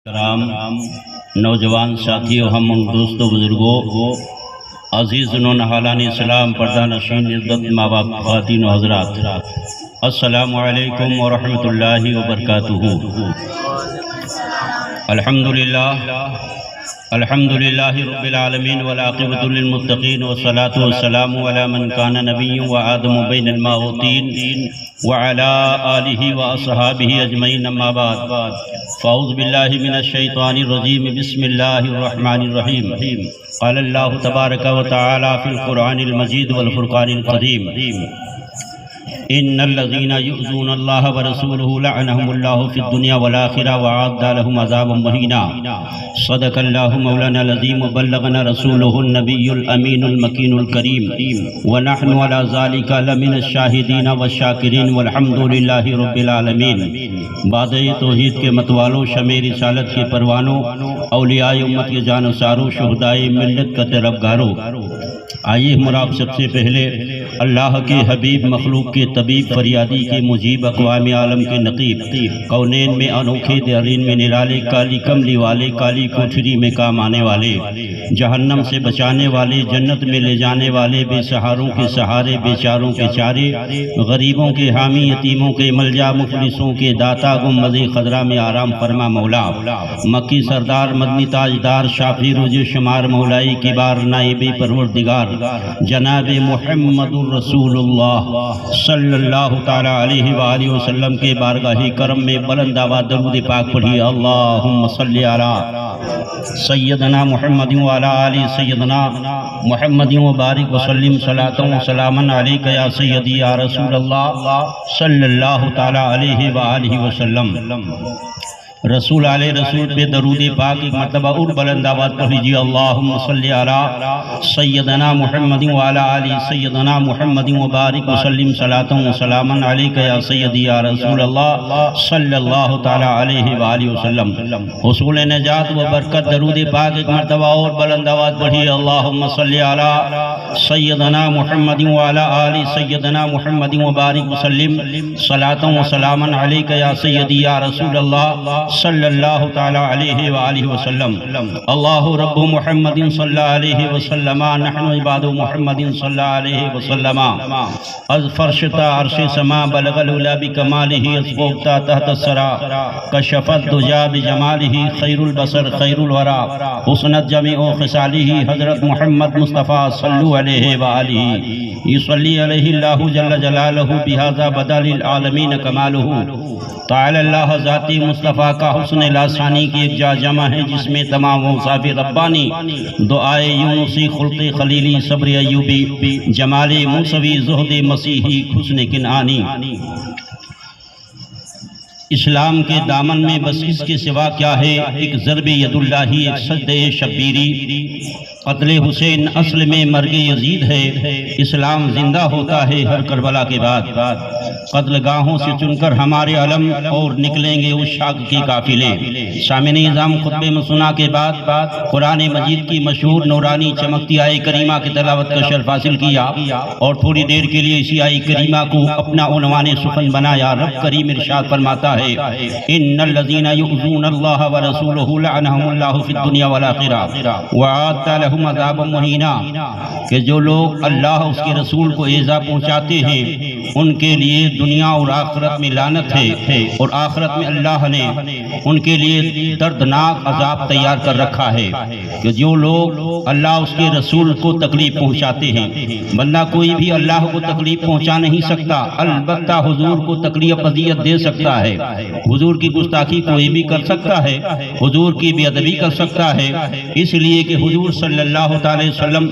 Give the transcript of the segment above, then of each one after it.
کرام، نوجوان ساتھیوں، ہم ان دوستوں بزرگوں، عزیز و نہالان اسلام، پردہ نشین عزت ماں باپ، خواتین و حضرات، السلام علیکم ورحمۃ اللہ وبرکاتہ۔ الحمدللہ رب العالمین والعاقبۃ للمتقین والصلاة والسلام علی من کان نبی وآدم بین الماء والطین وعلی آلہ واصحابہ اجمعین، اما بعد، فاعوذ باللہ من الشیطان الرجیم، بسم اللہ الرحمن الرحیم۔ قال اللہ تبارک و تعالی فی القرآن المجید والفرقان القدیم، ان الذین یؤذون اللہ ورسولہ لعنہم اللہ فی الدنیا والآخرہ وأعد لهم عذابا مہینا۔ صدق اللہ مولانا العظیم وبلغنا رسولہ النبی الامین المکین الکریم، ونحن علی ذلک لمن الشاہدین والشاکرین والحمد للہ رب العالمین۔ بادِ توحید کے متوالوں، شمع رسالت کے پروانوں، اولیاء امت کے جانثاروں، شہدائے ملت کا طلبگاروں، آئیے ہمارا سب سے پہلے اللہ کے حبیب، مخلوق کے طبیب، فریادی کے مجیب، اقوام عالم کے نقیب، کونین میں انوکھے، دیرین میں نرالے، کالی کملی والے، کالی کوٹھری میں کام آنے والے، جہنم سے بچانے والے، جنت میں لے جانے والے، بے سہاروں کے سہارے، بیچاروں کے چارے، غریبوں کے حامی، یتیموں کے ملجا، مفلسوں کے داتا، گنبد خضرا میں آرام فرما مولا، مکی سردار، مدنی تاجدار، شافی روز شمار، مولائی کبار، نائب پروردگار جناب محمد الرسول اللہ صلی اللہ تعالی علیہ وآلہ وسلم کے بارگاہ کرم میں بلند آواز درود پاک پڑھیے۔ اللہم صلی علی سیدنا محمد وعلی آل سیدنا محمد وبارک وسلم، صلاۃ و سلاما علیک یا سیدی یا رسول اللہ صلی اللہ تعالی علیہ وآلہ وسلم۔ رسول علیہ رسول پہ درود پاک ایک مرتبہ اور بلند آواز پڑھ لیجیے۔ اللہم صلی علی سیدنا محمد وعلی آل سیدنا محمد وبارک وسلم، صلاۃ و سلاما علیک یا سیدی یا رسول اللہ صلی اللہ تعالی علیہ وآلہ وسلم۔ حصول نجات و برکت درود پاک ایک مرتبہ اور بلند آواز پڑھیے۔ اللہم صلی علی سیدنا محمد وعلی آل سیدنا محمد وبارک وسلم، صلاۃ و سلاما علیک یا سیدی یا رسول اللہ صلی اللہ تعالی علیہ وآلہ وسلم۔ اللہ رب محمد صلی علیہ وسلم، نحن عباد محمد صلی علیہ وسلم۔ از فرش تا عرش سما، بلغ العلا بکمالہ، اسبوتا تحت الثری، کشف الدجی بجمالہ، خیر البصر خیر الورا، حسنت جمیع خصالہ، حضرت محمد مصطفیٰ صلو علیہ وآلہ، یصلی علیہ اللہ جل جلالہ، بہذا بدا للعالمین کمالہ۔ تعالی اللہ ذاتی مصطفیٰ کا حسن لاسانی کی ایک جا جمع ہے، جس میں تمام اوصاف ربانی، دعائے یونسی، خلق خلیلی، صبر ایوبی، جمال موسوی، زہد مسیحی، حسن کنعانی۔ اسلام کے دامن میں بس اس کے سوا کیا ہے؟ ایک ضرب ید اللہ، ایک سجدہ شبیری، قتل حسین اصل میں مرگ یزید ہے۔ اسلام زندہ ہوتا ہے ہر کربلا کے بعد، قتل گاہوں سے چن کر ہمارے علم، اور نکلیں گے اس شاک کے قافلے۔ سامعین نظام، خطبے مسنا کے بعد قرآن مجید کی مشہور نورانی چمکتی آیہ کریمہ کی تلاوت کا شرف حاصل کیا، اور تھوڑی دیر کے لیے اسی آیہ کریمہ کو اپنا عنوان سخن بنایا۔ رب کریم ارشاد فرماتا ہے، ان الذین یؤذون اللہ ورسولہ لعنہم اللہ فی الدنیا والآخرہ وأعد لهم عذابا مہینا، کہ جو لوگ اللہ اس کے رسول کو ایذا پہنچاتے ہیں، ان کے لیے دنیا اور آخرت میں لعنت ہے، اور آخرت میں اللہ نے ان کے لیے دردناک عذاب تیار کر رکھا ہے۔ کہ جو لوگ اللہ اس کے رسول کو تکلیف پہنچاتے ہیں، بندہ کوئی بھی اللہ کو تکلیف پہنچا نہیں سکتا، البتہ حضور کو تکلیف اذیت دے سکتا ہے، حضور کی گستاخی کوئی بھی کر سکتا ہے، حضور کی بے ادبی کر سکتا ہے، اس لیے کہ حضور صلی اللہ تعالی وسلم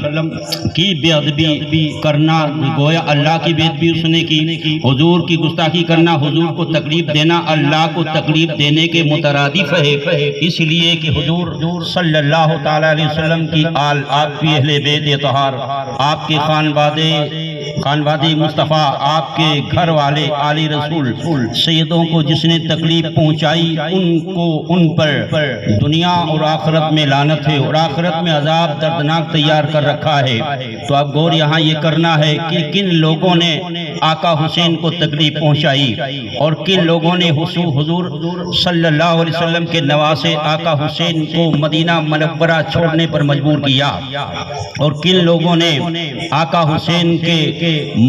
کی بے ادبی کرنا گویا اللہ کی بے ادبی اس نے کی، حضور کی گستاخی کرنا، حضور کو تکلیف دینا اللہ کو تکلیف دینے کے مترادف ہے، اس لیے کہ حضور صلی اللہ تعالی علیہ وسلم کی آل، آپ کی اہل بیت اطہار، آپ کے خانواد مصطفیٰ، آپ کے گھر والے آل رسول سیدوں کو جس نے تکلیف پہنچائی، ان پر دنیا اور آخرت میں لعنت ہے، اور آخرت میں عذاب دردناک تیار کر رکھا ہے۔ تو اب غور یہاں یہ کرنا ہے کہ کن لوگوں نے آقا حسین کو تکلیف پہنچائی اور کن لوگوں نے حضور صلی اللہ علیہ وسلم کے نواسے آقا حسین کو مدینہ منورہ چھوڑنے پر مجبور کیا، اور کن لوگوں نے آقا حسین کے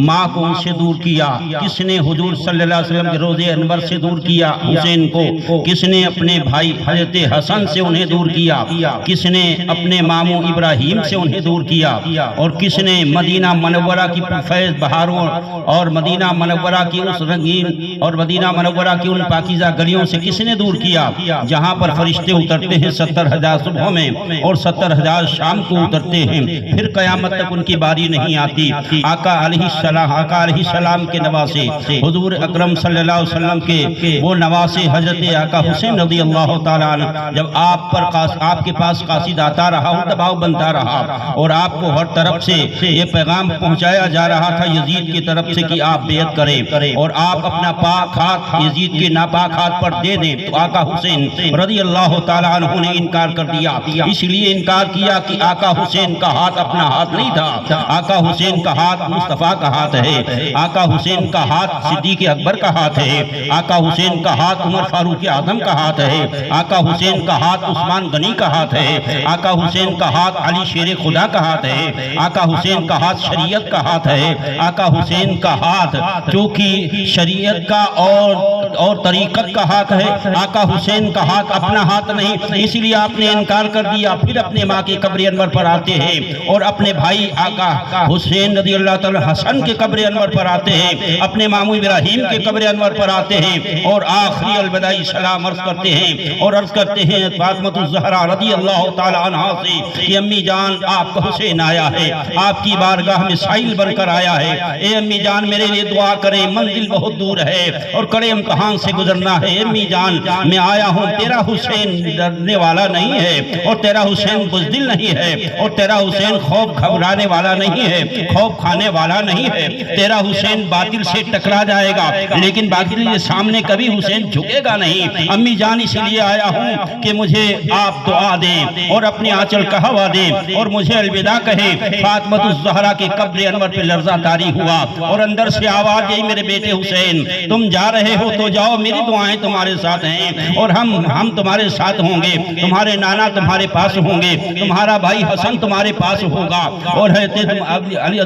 ماں کو ان سے دور کیا، کس نے حضور صلی اللہ علیہ وسلم کے روضے انور سے دور کیا حسین کو، کس نے اپنے بھائی حضرت حسن سے انہیں دور کیا، کس نے اپنے ماموں ابراہیم سے انہیں دور کیا، اور کس نے مدینہ منورہ کی فیض بہاروں اور مدینہ منورہ کی اس رنگین اور مدینہ منورہ کی ان پاکیزہ گلیوں سے کس نے دور کیا جہاں پر فرشتے اترتے ہیں 70,000 صبح میں اور 70,000 شام کو اترتے ہیں، پھر قیامت تک ان کی باری نہیں آتی۔ آقا علیہ السلام کے نواسے حضور اکرم صلی اللہ علیہ وسلم کے وہ نواسے حضرت آقا حسین رضی اللہ تعالیٰ عنہ جب آپ کے پاس قاصد آتا رہا، دباؤ بنتا رہا، اور آپ کو ہر طرف سے یہ پیغام پہنچایا جا رہا تھا یزید کی طرف سے کہ آپ بیعت کریں اور آپ اپنا پاک ہاتھ یزید کے ناپاک ہاتھ پر دے دیں، تو آقا حسین رضی اللہ تعالیٰ عنہ نے انکار کر دیا۔ اس لیے انکار کیا کہ آقا حسین کا ہاتھ اپنا ہاتھ نہیں تھا، آقا حسین کا ہاتھ مصطفیٰ کا ہاتھ ہے، آقا حسین کا ہاتھ صدیق اکبر کا ہاتھ ہے، آقا حسین کا ہاتھ عمر فاروق اعظم کا ہاتھ ہے، آقا حسین کا ہاتھ عثمان غنی کا ہاتھ ہے، آقا حسین کا ہاتھ علی شیر خدا کا ہاتھ ہے، آقا حسین کا ہاتھ شریعت کا ہاتھ ہے، آقا حسین کا ہاتھ چونکہ شریعت کا اور طریقت کا ہاتھ ہے، آقا حسین کا ہاتھ اپنا ہاتھ نہیں، اس لیے آپ نے انکار کر دیا۔ پھر اپنے ماں کے قبر انور پر آتے ہیں اور اپنے بھائی آقا حسین رضی اللہ تعالی حسن کے قبر انور پر آتے ہیں، اپنے ماموں ابراہیم کے قبر انور پر آتے ہیں اور آخری الوداعی سلام عرض کرتے ہیں اور عرض کرتے ہیں فاطمہ الزہرا رضی اللہ تعالی عنہا سے کہ امی جان آپ کا حسین آیا ہے، آپ کی بارگاہ میں سائل بن کر آیا ہے، اے امی جان میرے لیے دعا کریں، منزل بہت دور ہے اور کڑے امتحان سے گزرنا ہے، امی جان میں آیا ہوں، تیرا حسین ڈرنے والا نہیں ہے اور تیرا حسین بزدل نہیں ہے اور تیرا حسین خوف گھبرانے والا نہیں ہے، خوف کھانے والا نہیں ہے، تیرا حسین باطل سے ٹکرا جائے گا لیکن باطل کے سامنے کبھی حسین جھکے گا نہیں، امی جان اس لیے آیا ہوں کہ مجھے آپ دعا دیں اور اپنی آنچل کا ہوا دیں اور مجھے الوداع کہیں۔ فاطمہ الزہرا کے قبر انور پہ لرزہ طاری ہوا اور اندر سے آواز یہی میرے بیٹے حسین تم جا رہے ہو تو جاؤ، میری دعائیں تمہارے ساتھ ہیں اور ہم تمہارے ساتھ ہوں گے، تمہارے نانا تمہارے پاس ہوں گے، تمہارا بھائی حسن تمہارے پاس ہوگا اور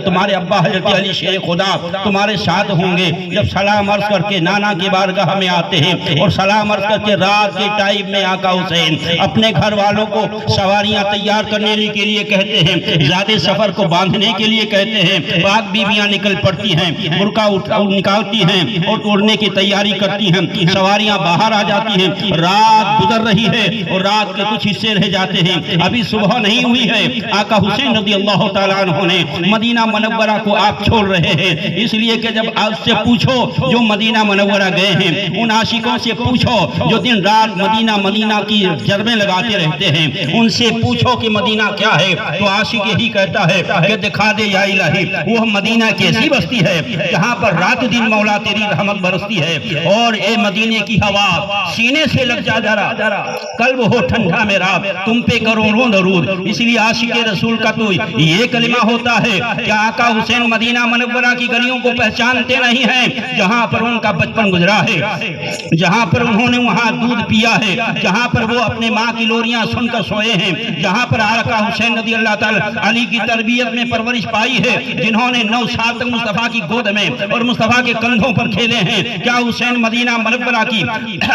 تمہارے ابا حضرت علی شیر خدا تمہارے ساتھ ہوں گے۔ جب سلام عرض کر کے نانا کی بارگاہ میں آتے ہیں اور سلام عرض کر کے رات کے ٹائم میں آقا حسین اپنے گھر والوں کو سواریاں تیار کرنے کے لیے کہتے ہیں، زیادہ سفر کو باندھنے کے لیے کہتے ہیں، پاک بیویاں نکل پڑتی ہیں، برقع نکالتی ہیں اور اڑنے کی تیاری کرتی ہیں، سواریاں باہر آ جاتی ہیں، رات گزر رہی ہے اور رات کے کچھ حصے رہ جاتے ہیں، ابھی صبح نہیں ہوئی ہے، آقا حسین رضی اللہ تعالیٰ عنہ نے مدینہ منورہ کو آپ چھوڑ رہے ہیں، اس لیے کہ جب آپ سے پوچھو جو مدینہ منورہ گئے ہیں ان عاشقوں سے پوچھو جو دن رات مدینہ کی جرمیں لگاتے رہتے ہیں، ان سے پوچھو کہ مدینہ کیا ہے تو عاشق یہی کہتا ہے کہ دکھا دے یا الہی وہ مدینہ کیسی بستی ہے جہاں پر رات دن مولا تیری رحمت برستی ہے، اور اے مدینے کی ہوا سینے سے لگ جا ذرا قلب ہو ٹھنڈا میرا تم پہ کروڑوں درود۔ اس لیے عاشق رسول کا تو یہ کلمہ ہوتا ہے کہ آقا حسین مدینہ منورہ کی گلیوں کو پہچانتے نہیں ہیں جہاں پر ان کا بچپن گزرا ہے، جہاں پر انہوں نے وہاں دودھ پیا ہے، جہاں پر وہ اپنے ماں کی لوریاں سن کر سوئے ہیں، جہاں پر آقا حسین رضی اللہ تعالی علی کی تربیت میں پرورش پائی ہے، جنہوں نے 9 سال تک مصطفیٰ کی گود میں اور مصطفیٰ کے کندھوں پر کھیلے ہیں۔ کیا حسین مدینہ منورہ کی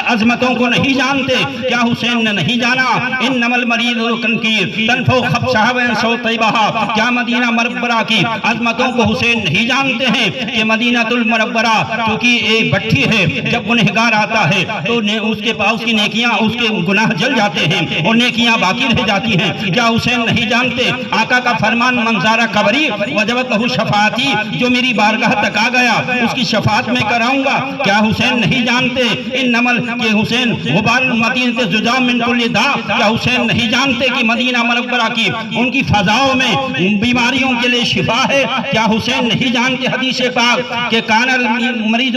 عظمتوں کو نہیں جانتے؟ کیا حسین نے نہیں جانا انما المریض الکنکیر تنفو خبشہ وینسو طیبہ؟ کیا مدینہ منورہ کی عظمتوں کو حسین نہیں جانتے ہیں کہ مدینہ المنورہ کیونکہ ایک بٹھی ہے، جب گنہگار آتا ہے تو اس کے پاس کی نیکیاں اس کے گناہ جل جاتے ہیں اور نیکیاں باقی رہ جاتی ہیں۔ کیا حسین نہیں جانتے آقا کا فرمان منظارہ قبری وجبت لہو شفاعتی، جو میری بارگاہ تک آ گیا اس کی شفاعت میں کراؤں گا؟ کیا حسین نہیں جانتے انمل کہ حسین غبار المدینہ زجاج من کل داء؟ کیا حسین نہیں جانتے کہ مدینہ منورہ کی ان کی فضاؤں میں بیماریوں کے لیے شفا ہے؟ کیا حسین نہیں جانتے حدیث پاک کہ کان المریض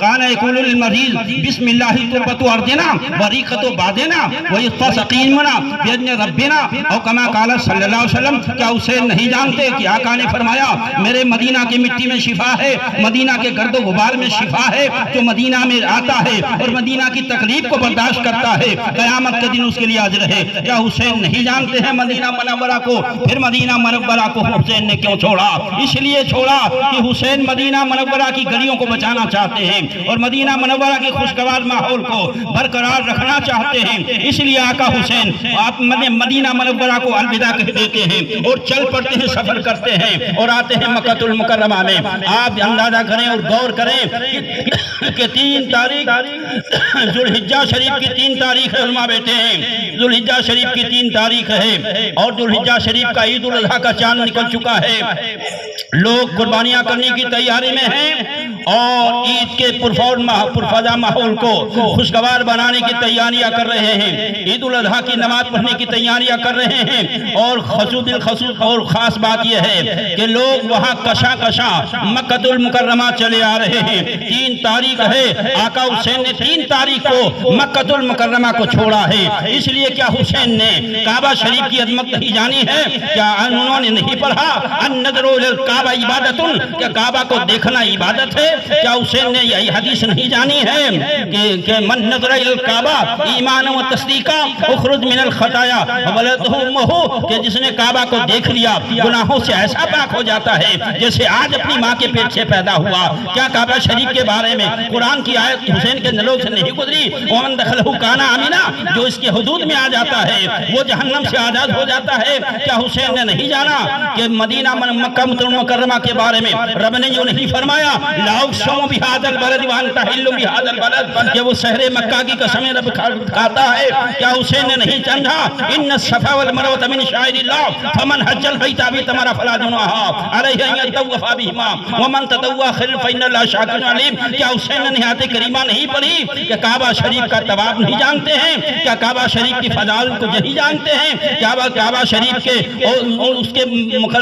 کان یقول المریض بسم اللہ تربت ارضنا وریقت بادنا ویصفى سقیمنا باذن ربنا او کما قال صلی اللہ علیہ وسلم؟ کیا حسین نہیں جانتے کہ آقا نے فرمایا میرے مدینہ کی مٹی میں شفا ہے، مدینہ کے گرد و غبار میں شفا ہے، جو مدینہ میں آتا ہے اور مدینہ کی تکلیف کو برداشت کرتا ہے قیامت کے دن اس کے لیے اجر ہے۔ کیا حسین نہیں جانتے ہیں مدینہ منورہ کو؟ پھر مدینہ منورہ کو حسین نے کیوں چھوڑا؟ اس لیے چھوڑا کہ حسین مدینہ منورہ کی گلیوں کو بچانا چاہتے ہیں اور مدینہ منورہ کے خوشگوار ماحول کو برقرار رکھنا چاہتے ہیں۔ اس لیے آقا حسین آپ مدینہ منورہ کو الوداع کہہ دیتے ہیں اور چل پڑتے ہیں، سفر کرتے ہیں اور آتے ہیں مکہ المکرمہ میں۔ آپ اندازہ کریں اور غور کریں کہ 3 تاریخ ذوالحجہ شریف کی 3 تاریخ علماء بیٹھے ہیں، ذوالحجہ شریف کی 3 تاریخ ہے اور ذوالحجہ شریف کا عید الاضحیٰ کا چاند نکل چکا ہے، لوگ قربانیاں کرنے کی تیاری میں ہیں اور عید کے پرفضا ماحول کو خوشگوار بنانے کی تیاریاں کر رہے ہیں، عید الاضحیٰ کی نماز پڑھنے کی تیاریاں کر رہے ہیں۔ اور بالخصوص اور خاص بات یہ ہے کہ لوگ وہاں کشاں مکہ المکرمہ چلے آ رہے ہیں۔ 3 تاریخ ہے، آقا حسین نے 3 تاریخ کو مکہ المکرمہ کو چھوڑا ہے۔ اس لیے کیا حسین نے کعبہ شریف کی عظمت نہیں جانی ہے؟ کیا انہوں نے نہیں پڑھا النظر الی الکعبہ عبادت؟ کیا کعبہ کو دیکھنا عبادت ہے؟ کیا حسین نے یہی حدیث نہیں جانی ہے کہ من نظر الی الکعبہ ایمان و تصدیقا اخرج من الخطایا ولدہ امہ، کہ جس نے کعبہ کو دیکھ لیا گناہوں سے ایسا پاک ہو جاتا ہے جیسے آج اپنی ماں کے پیٹ سے پیدا ہوا۔ کیا کعبہ شریف کے بارے میں قرآن کی آیت حسین کے دلوں سے نہیں گزری؟ ومن دخلہ کان آمنا، جو اس کے حدود میں آ جاتا ہے وہ جہنم سے آزاد ہو جاتا ہے۔ کیا حسین نے نہیں جانا کہ مدینہ مکہ مکرمہ کے بارے میں رب نے جو نہیں فرمایا لا اقسم بہذا البلد وانت حل بہذا البلد، کہ وہ شہر مکہ کی قسمیں رب کھاتا ہے؟ کیا حسین نے نہیں جانا ان الصفا والمروہ من شعائر اللہ فمن حج البیت او اعتمر فلا جناح علیہ ان یطوف بہما ومن تطوع خیرا فإن اللہ شاکر علیم؟ کیا حسین نے آیت کریمہ نہیں پڑھی کہ کعبہ شریف کا طواف نہیں جانتے ہیں؟ کیا کعبہ شریف کی فضائل کو نہیں جانتے ہیں؟ کیا کعبہ شریف کے اور اس کے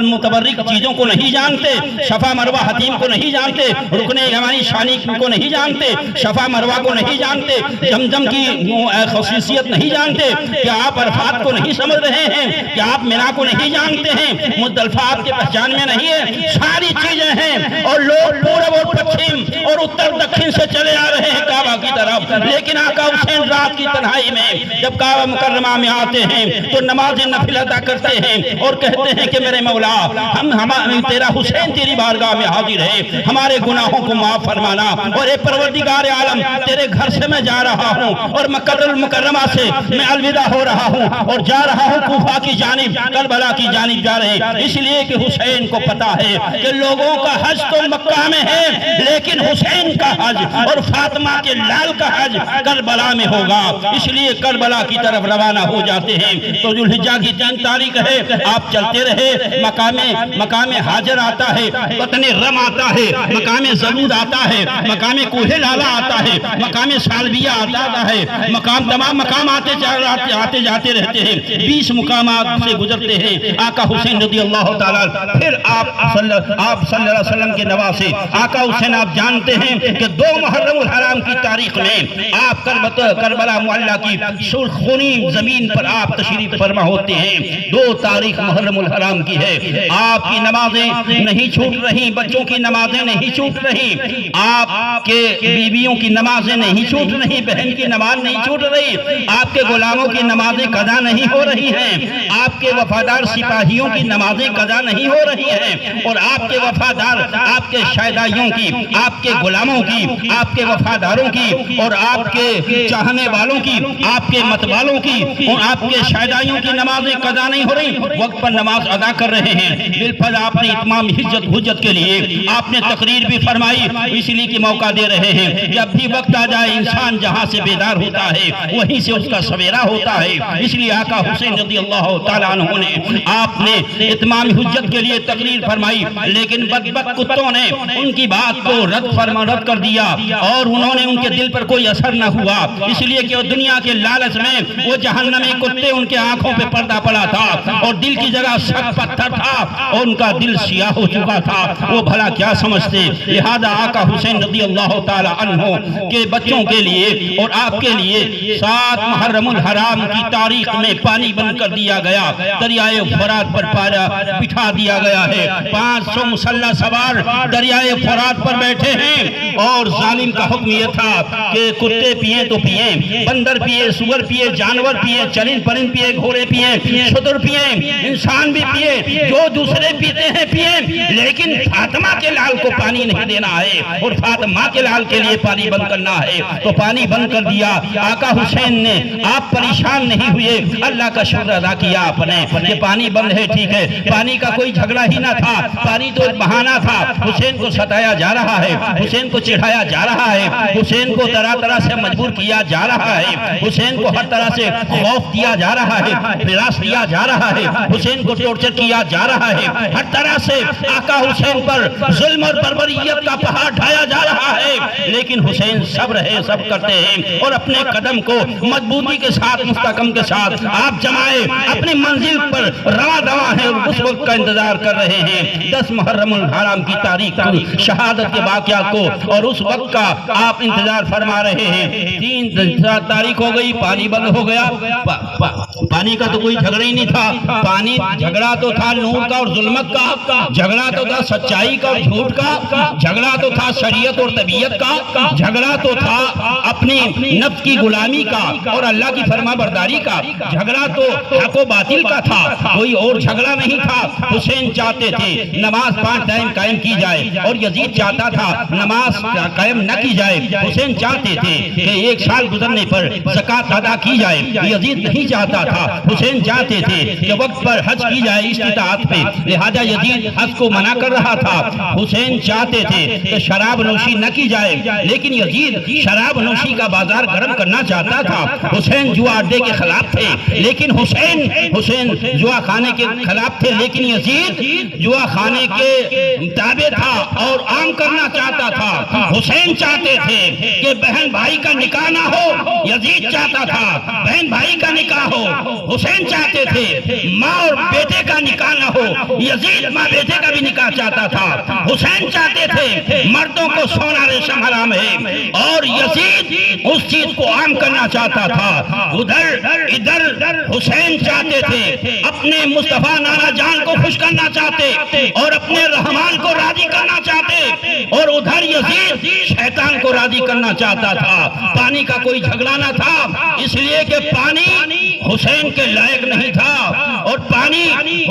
متبرک چیزوں کو نہیں جانتے؟ صفا مروہ حتیم کو نہیں جانتے؟ رکن یمانی شانی کو نہیں جانتے؟ صفا مروہ کو نہیں جانتے؟ زمزم کی خصوصیت نہیں جانتے؟ کیا آپ عرفات کو نہیں سمجھ رہے ہیں؟ کیا آپ مینا کو نہیں جانتے ہیں؟ مزدلفہ آپ کے پہچان میں نہیں ہے؟ ساری چیزیں ہیں اور لوگ پورب اور پچھم اور اتر دکھن سے چلے آ رہے ہیں کعبہ کی طرف، لیکن آقا حسین رات کی تنہائی میں جب کعبہ مکرمہ میں آتے ہیں تو نماز نفل ادا کرتے ہیں اور کہتے ہیں کہ میرے مولا تیرا حسین تیری بارگاہ میں حاضر ہے، ہمارے گناہوں کو معاف فرمانا، اور اے پروردگار عالم تیرے گھر سے میں جا رہا ہوں اور مکہ المکرمہ سے میں الوداع ہو رہا ہوں اور جا رہا ہوں کوفہ کی جانب، کربلا کی جانب جا رہے ہیں، اس لیے کہ حسین کو پتا ہے کہ لوگوں کا حج تو مکہ میں ہے لیکن حسین کا حج اور فاطمہ کے لال کا حج کربلا میں ہوگا، اس لیے کربلا کی طرف روانہ ہو جاتے ہیں۔ تو ذوالحجہ کی 3 تاریخ ہے، آپ چلتے رہے، مقام حاجر آتا ہے، بطن رم آتا ہے، مقام زرود آتا ہے، مقام کوہ لالا آتا ہے، مقام سالبیہ آتا ہے، تمام مقام آتے جاتے رہتے ہیں، 20 مقامات سے گزرتے ہیں آقا حسین رضی اللہ تعالیٰ۔ پھر آپ صلی اللہ علیہ وسلم کے نواسے آقا حسین آپ جانتے ہیں کہ 2 محرم الحرام کی تاریخ میں آپ کربلا معلیٰ کی سرخونی زمین پر آپ تشریف فرما ہوتے ہیں۔ 2 تاریخ محرم الحرام کی ہے، آپ کی نمازیں نہیں چھوٹ رہی، بچوں کی نمازیں نہیں چھوٹ رہی، آپ کے بیویوں کی نمازیں نہیں چھوٹ رہی، بہن کی نماز نہیں چھوٹ رہی، آپ کے غلاموں کی نمازیں قضا نہیں ہو رہی ہیں، آپ کے وفادار سپاہیوں کی نمازیں قضا نہیں ہو رہی ہیں، اور آپ کے وفادار، آپ کے شہدائیوں کی، آپ کے غلاموں کی، آپ کے وفاداروں کی اور آپ کے چاہنے والوں کی، آپ کے متوالوں کی اور آپ کے شہدائیوں کی نمازیں قضا نہیں ہو رہی، وقت پر نماز ادا کر رہے ہیں۔ بالفضل آپ نے اتمام حجت کے لیے آپ نے تقریر بھی فرمائی، اس لیے کہ موقع دے رہے ہیں جب بھی وقت آ جائے انسان جہاں سے بیدار ہوتا ہے وہیں سے اس کا سویرا ہوتا ہے، اس لیے آقا حسین رضی اللہ تعالیٰ عنہ نے آپ نے اتمام حجت کے لیے تقریر فرمائی، لیکن بدبخت کتوں نے ان کی بات کو رد کر دیا اور انہوں نے ان کے دل پر کوئی اثر نہ ہوا، اس لیے کہ دنیا کے لالچ میں وہ جہنمی کتے ان کے آنکھوں پہ پردہ پڑا تھا اور دل کی جگہ سخت پتھر تھا اور ان کا دل سیاہ ہو چکا تھا، وہ بھلا کیا سمجھتے، لہٰذا لہذا آقا حسین رضی اللہ تعالی عنہ کے بچوں کے لیے اور آپ کے لیے 7 محرم الحرام کی تاریخ میں پانی بند کر دیا گیا، دریائے فرات پر پارا بٹھا دیا گیا ہے۔ 500 مسلح سوار دریائے فرات پر بیٹھے ہیں، اور ظالم کا حکم یہ تھا کہ کتے پیئیں تو پیئیں، بندر پیئے، سور پیئے، جانور پیئے، چرند پرند پیئے، گھوڑے پیئیں، شتر پیئیں، انسان بھی پیئے، جو دوسرے پیتے ہیں پیئیں، لیکن فاطمہ کے لال کو پانی نہیں دینا ہے اور فاطمہ کے لال کے لیے پانی بند کرنا ہے۔ تو پانی بند کر دیا۔ آقا حسین نے، آپ پریشان نہیں ہوئے، اللہ کا شکر ادا کیا آپ نے کہ پانی بند ہے، ٹھیک ہے، پانی کا کوئی جھگڑا ہی نہ تھا، پانی تو ایک بہانہ تھا۔ حسین کو ستایا جا رہا ہے، حسین کو چڑھایا جا رہا ہے، حسین کو طرح طرح سے مجبور کیا جا رہا ہے، حسین کو ہر طرح سے خوف دیا جا رہا ہے، ہراس دیا جا رہا ہے، حسین کو ٹارچر کیا جا رہا ہے، ہر طرح سے آقا حسین پر ظلم اور بربریت کا پہاڑ ڈھایا جا رہا ہے، لیکن حسین صبر ہے، صبر کرتے ہیں اور اپنے قدم کو مضبوطی کے ساتھ، مستحکم کے ساتھ آپ جمائے اپنی منزل پر رواں دواں ہیں اور اس وقت کا انتظار کر رہے ہیں۔ 10 محرم الحرام کی تاریخ کو، شہادت کے واقعات کو اور اس وقت کا آپ انتظار فرما رہے ہیں۔ 3 تاریخ ہو گئی، پانی بند ہو گیا۔ پانی کا تو کوئی جھگڑا ہی نہیں تھا، پانی جھگڑا تو تھا نور کا اور ظلمت کا، جھگڑا تو تھا سچائی کا اور جھوٹ کا، جھگڑا تو تھا شریعت اور طبیعت کا، جھگڑا تو تھا اپنی نفس کی غلامی کا اور اللہ کی فرما برداری کا، جھگڑا تو حق و باطل کا تھا، کوئی اور جھگڑا نہیں تھا۔ حسین چاہتے تھے نماز 5 ٹائم قائم کی جائے اور یزید چاہتا تھا نماز قائم نہ کی جائے۔ حسین چاہتے تھے کہ 1 سال گزرنے پر زکوٰۃ ادا کی جائے، یزید نہیں چاہتا تھا۔ حسین چاہتے تھے کہ وقت پر حج کی جائے استطاعت پہ، لہذا یزید حج کو منع کر رہا تھا۔ حسین چاہتے تھے کہ شراب نوشی نہ کی جائے، لیکن یزید شراب نوشی کا بازار گرم کرنا چاہتا تھا۔ حسین جوا اڈے کے خلاف تھے، لیکن حسین جوا خانے کے خلاف تھے، لیکن یزید جوا خانے کے تابع تھا اور عام کرنا چاہتا تھا۔ حسین چاہتے تھے کہ بہن بھائی کا نکاح نہ ہو، یزید چاہتا تھا بہن بھائی کا نکاح ہو۔ حسین چاہتے تھے ماں اور بیٹے کا نکاح نہ ہو، یزید ماں بیٹے کا بھی نکاح چاہتا تھا۔ حسین چاہتے تھے مردوں کو سونا ریشم حرام ہے اور یزید اس چیز کو عام کرنا چاہتا تھا۔ ادھر حسین چاہتے تھے اپنے مصطفیٰ نانا جان کو خوش کرنا چاہتے اور اپنے رحمان کو راضی کرنا چاہتے، اور ادھر یزید شیطان کو راضی کرنا چاہتا تھا۔ پانی کا کوئی جھگڑا نہ تھا، اس لیے کہ پانی حسین کے لائق نہیں تھا، اور پانی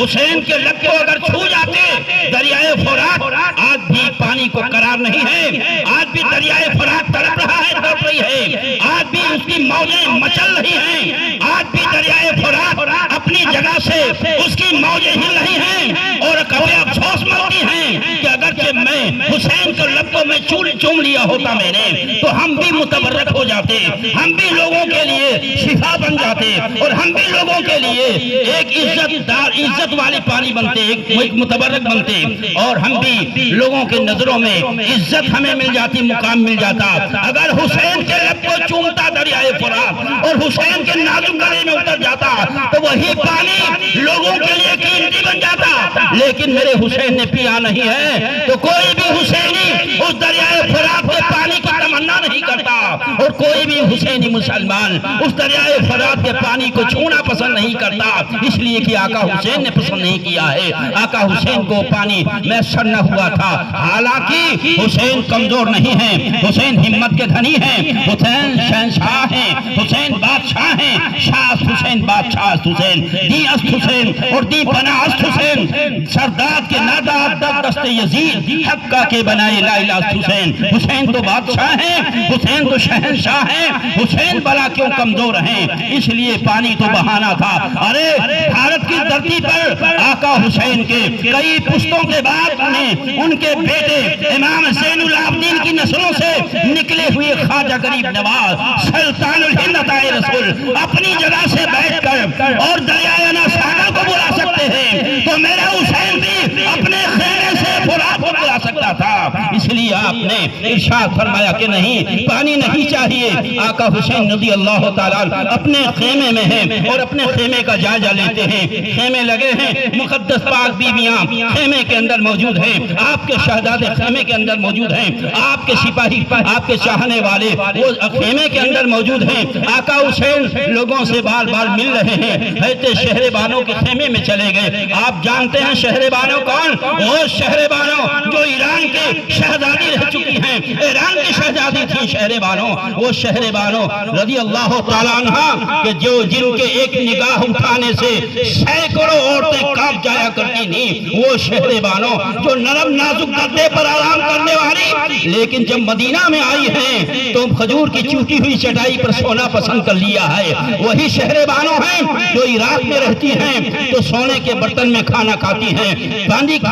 حسین کے لب کو اگر چھو جاتے دریائے فرات، آج بھی پانی کو قرار نہیں ہے، آج بھی دریائے فرات تڑپ رہا ہے، تڑپ رہی ہے، آج بھی اس کی موجیں مچل رہی ہیں، آج بھی دریائے فرات اپنی جگہ سے اس کی موجیں ہل رہی ہیں، اور کبھی افسوس ملتی ہیں کہ اگرچہ میں حسین کے لب کو میں چوم لیا ہوتا میں نے، تو ہم بھی متبرک ہو جاتے، ہم بھی لوگوں کے لیے شفا بن جاتے، اور ہم بھی لوگوں کے لیے ایک عزت والی پانی بنتے، ایک متبرک بنتے، اور ہم بھی لوگوں کے نظروں میں عزت ہمیں مل جاتی، مقام مل جاتا۔ اگر حسین کے لب کو چومتا دریائے فرات اور حسین کے نازک گلے میں اتر جاتا تو وہی پانی لوگوں کے لیے قیمتی بن جاتا، لیکن میرے حسین نے پیا نہیں ہے، تو کوئی بھی حسینی اس دریائے فرات کے پانی کی تمنا نہیں کرتا، اور کوئی بھی حسینی مسلمان اس دریائے فرات کے پانی کو چھونا پسند نہیں کرتا، اس لیے کہ آقا حسین نے پسند نہیں کیا ہے۔ آقا حسین کو پانی میسر نہ ہوا تھا، حالانکہ حسین کمزور نہیں ہیں، حسین ہمت کے دھنی ہیں، حسین شہنشاہ ہیں، حسین بادشاہ ہیں، شاہ حسین بادشاہ حسین، دی است حسین اور دی پناہ است حسین، سرداد کے ناداد دست یزید حقہ کے بنائے لا الہ حسین۔ حسین تو بادشاہ ہیں، حسین تو شہنشاہ ہیں، حسین بلا کیوں کمزور ہیں؟ اس لیے پانی تو بہانا تھا۔ ارے بھارت کی دھرتی پر آقا حسین کے کئی پشتوں کے بعد ان کے بیٹے امام زین العابدین کی نسلوں سے نکلے ہوئے خواجہ غریب نواز سلطان الہند عطائے رسول اپنی جگہ سے بیٹھ کر اور دریائے نا ساگر کو بلا سکتے ہیں، تو میرا حسین بھی اپنے خیمے سے فرات کو بلا سکتا تھا۔ اس لیے لیے آپ نے ارشاد فرمایا کہ نہیں، پانی نہیں چاہیے۔ آقا حسین رضی اللہ تعالیٰ اپنے خیمے میں ہیں اور اپنے خیمے کا جائزہ لیتے ہیں۔ خیمے لگے ہیں، مقدس پاک بیویاں خیمے کے اندر موجود ہیں، آپ کے شہزادے خیمے کے اندر موجود ہیں، آپ کے سپاہی، آپ کے چاہنے والے وہ خیمے کے اندر موجود ہیں۔ آقا حسین لوگوں سے بار بار مل رہے ہیں، حضرت شہر بانو کے خیمے میں چلے گئے۔ آپ جانتے ہیں شہر بانو کون؟ وہ شہر بانو جو ایران کے شہزادی رہ چکی ہیں، ایران کی شہزادی تھی شہر بانو۔ وہ شہر بانو رضی اللہ تعالیٰ عنہ کہ جو جن کے ایک نگاہ اٹھانے سے سینکڑوں عورتیں کانپ جایا کرتی تھیں، وہ شہر بانو جو نرم نازک گدے پر آرام کرنے والی، لیکن جب مدینہ میں آئی ہیں تو کھجور کی چوٹی ہوئی چٹائی پر سونا پسند کر لیا ہے۔ وہی شہر بانو ہیں جو عراق میں رہتی ہیں تو سونے کے برتن میں کھانا کھاتی ہیں،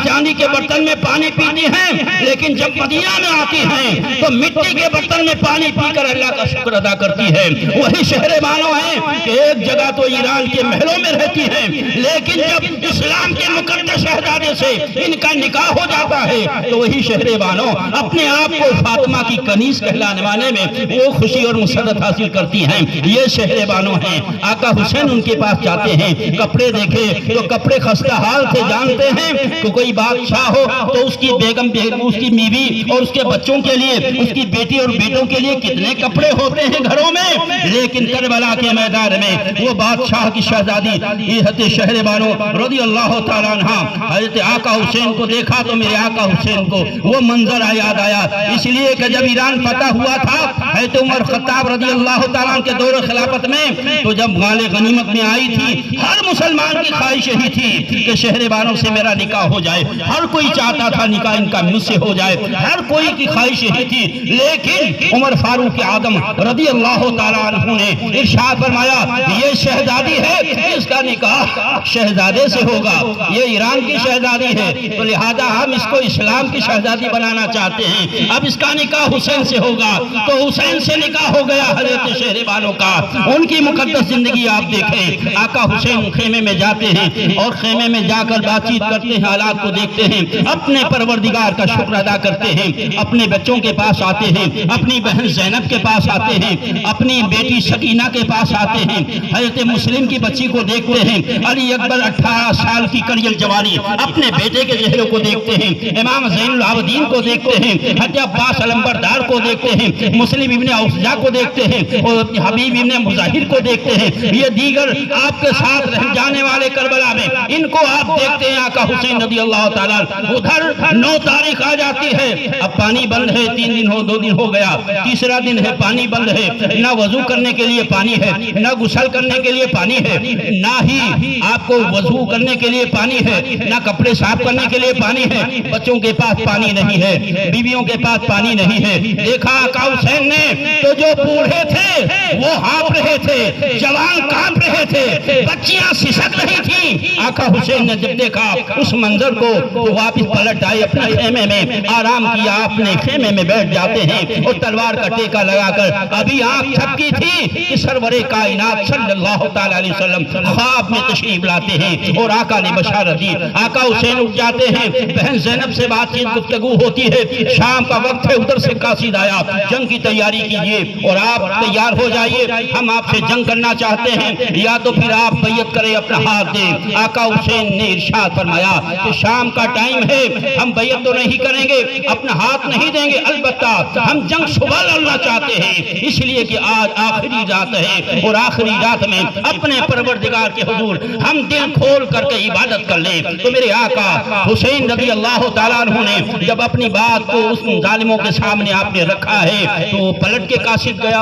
چاندی کے برتن میں پانی پیتی ہیں، لیکن جب مدینہ میں آتی ہیں تو مٹی کے برتن میں پانی پی کر اللہ کا شکر ادا کرتی ہے۔ وہی شہر بانو ہیں کہ ایک جگہ تو ایران کے محلوں میں رہتی ہیں، لیکن جب اسلام کے مقدس شہزادے سے ان کا نکاح ہو جاتا ہے تو وہی شہر بانو اپنے آپ کو فاطمہ کی کنیز کہلانے میں وہ خوشی اور مسرت حاصل کرتی ہیں۔ یہ شہر بانو ہیں۔ آقا حسین ان کے پاس جاتے ہیں، کپڑے دیکھے تو کپڑے خستہ حال سے جانتے ہیں کہ کوئی بادشاہ ہو تو اس کی بیگم، اس کی بیوی اور اس کے بچوں کے لیے، اس کی بیٹی اور بیٹوں کے لیے کتنے کپڑے ہوتے ہیں گھروں میں، لیکن کربلا کے میدان میں وہ بادشاہ کی شہزادی حضرت شہر بانو رضی اللہ تعالیٰ عنہ حضرت آقا حسین کو دیکھا تو میرے آقا حسین کو وہ منظر یاد آیا، اس لیے کہ جب ایران فتح ہوا تھا حضرت عمر خطاب رضی اللہ تعالیٰ کے دور خلافت میں، تو جب مال غنیمت میں آئی تھی، ہر مسلمان کی خواہش یہی تھی کہ شہر بانو سے میرا نکاح ہو جائے، ہر کوئی چاہتا تھا نکاح ان کا مجھ سے ہو جائے، ہر کوئی کی خواہش یہی تھی، لیکن عمر فاروق اعظم رضی اللہ تعالیٰ عنہ نے ارشاد فرمایا یہ شہزادی ہے، اس کا نکاح شہزادے سے ہوگا، یہ ایران کی شہزادی ہے، تو لہذا ہم اس کو اسلام کی شہزادی بنانا چاہتے ہیں، اب اس کا نکاح حسین سے ہوگا، تو حسین سے نکاح ہو گیا حضرت شہر بانو کا۔ ان کی مقدس زندگی آپ دیکھیں، آقا حسین خیمے میں جاتے ہیں اور خیمے میں جا کر بات چیت کرتے ہیں، حالات کو دیکھتے ہیں، اپنے پروردگار کا شکر ادا کرتے ہیں، اپنے بچوں کے پاس آتے ہیں، اپنی بہن زینب کے پاس آتے ہیں، اپنی بیٹی سکینہ کے پاس آتے ہیں، حضرت مسلم کی بچی کو دیکھتے ہیں، علی اکبر 18 سال کی کریل جوانی اپنے بیٹے کے چہرے کو دیکھتے ہیں، امام زین العابدین کو دیکھتے ہیں، حضرت عباس علمبردار کو دیکھتے ہیں، مسلم ابن اوفجا کو دیکھتے ہیں اور حبیب ابن مظاہر کو دیکھتے ہیں، یہ دیگر آپ کے ساتھ رہ جانے والے کربلا میں ان کو آپ دیکھتے ہیں۔ آقا حسین رضی اللہ تعالیٰ ادھر 9 تاریخ آ جاتی ہے، اب پانی بند ہے، 3 دن ہو 2 دن ہو گیا، تیسرا دن ہے پانی بند ہے، نہ وضو کرنے کے لیے پانی ہے، نہ غسل کرنے کے لیے پانی ہے، نہ ہی آپ کو وضو کرنے کے لیے پانی ہے، نہ کپڑے صاف کرنے کے لیے پانی ہے، بچوں کے پاس پانی نہیں ہے، بیویوں کے پاس پانی نہیں ہے۔ دیکھا آقا حسین نے تو جو بوڑھے تھے وہ ہانپ رہے تھے، جوان کانپ رہے تھے، بچیاں سسک رہی تھیں۔ آقا حسین نے جب دیکھا اس منظر کو تو واپس پلٹ آئے اپنے خیمے میں، آرام کیا، اپنے خیمے میں بیٹھ جاتے ہیں اور تلوار کا ٹیکا لگا کر ابھی آنکھ چھپکی تھی کہ سرور کائنات صلی اللہ تعالیٰ علیہ وسلم خواب میں تشریف لاتے ہیں اور آقا نے بشارت دی۔ آقا حسین اٹھ جاتے ہیں، بہن زینب سے بات چیت گفتگو ہوتی ہے، شام کا وقت ہے، ادھر سے قاصد آیا، جنگ کی تیاری کیجئے اور آپ تیار ہو جائیے، ہم آپ سے جنگ کرنا چاہتے ہیں یا تو پھر آپ بیعت کریں، اپنا ہاتھ دیں۔ آقا حسین نے ارشاد فرمایا کہ شام کا ٹائم ہے، ہم بیعت تو نہیں کریں گے، اپنا ہاتھ نہیں دیں گے، البتہ ہم جنگ صبح لڑنا چاہتے ہیں، اس لیے کہ آج آخری رات ہے اور آخری رات میں اپنے پروردگار کے حضور ہم دل کھول کر کے عبادت کر لیں۔ تو میرے آقا حسین رضی اللہ تعالیٰ عنہ نے جب اپنی بات کو اس ظالموں کے سامنے آپ نے رکھا ہے تو پلٹ کے قاصد گیا،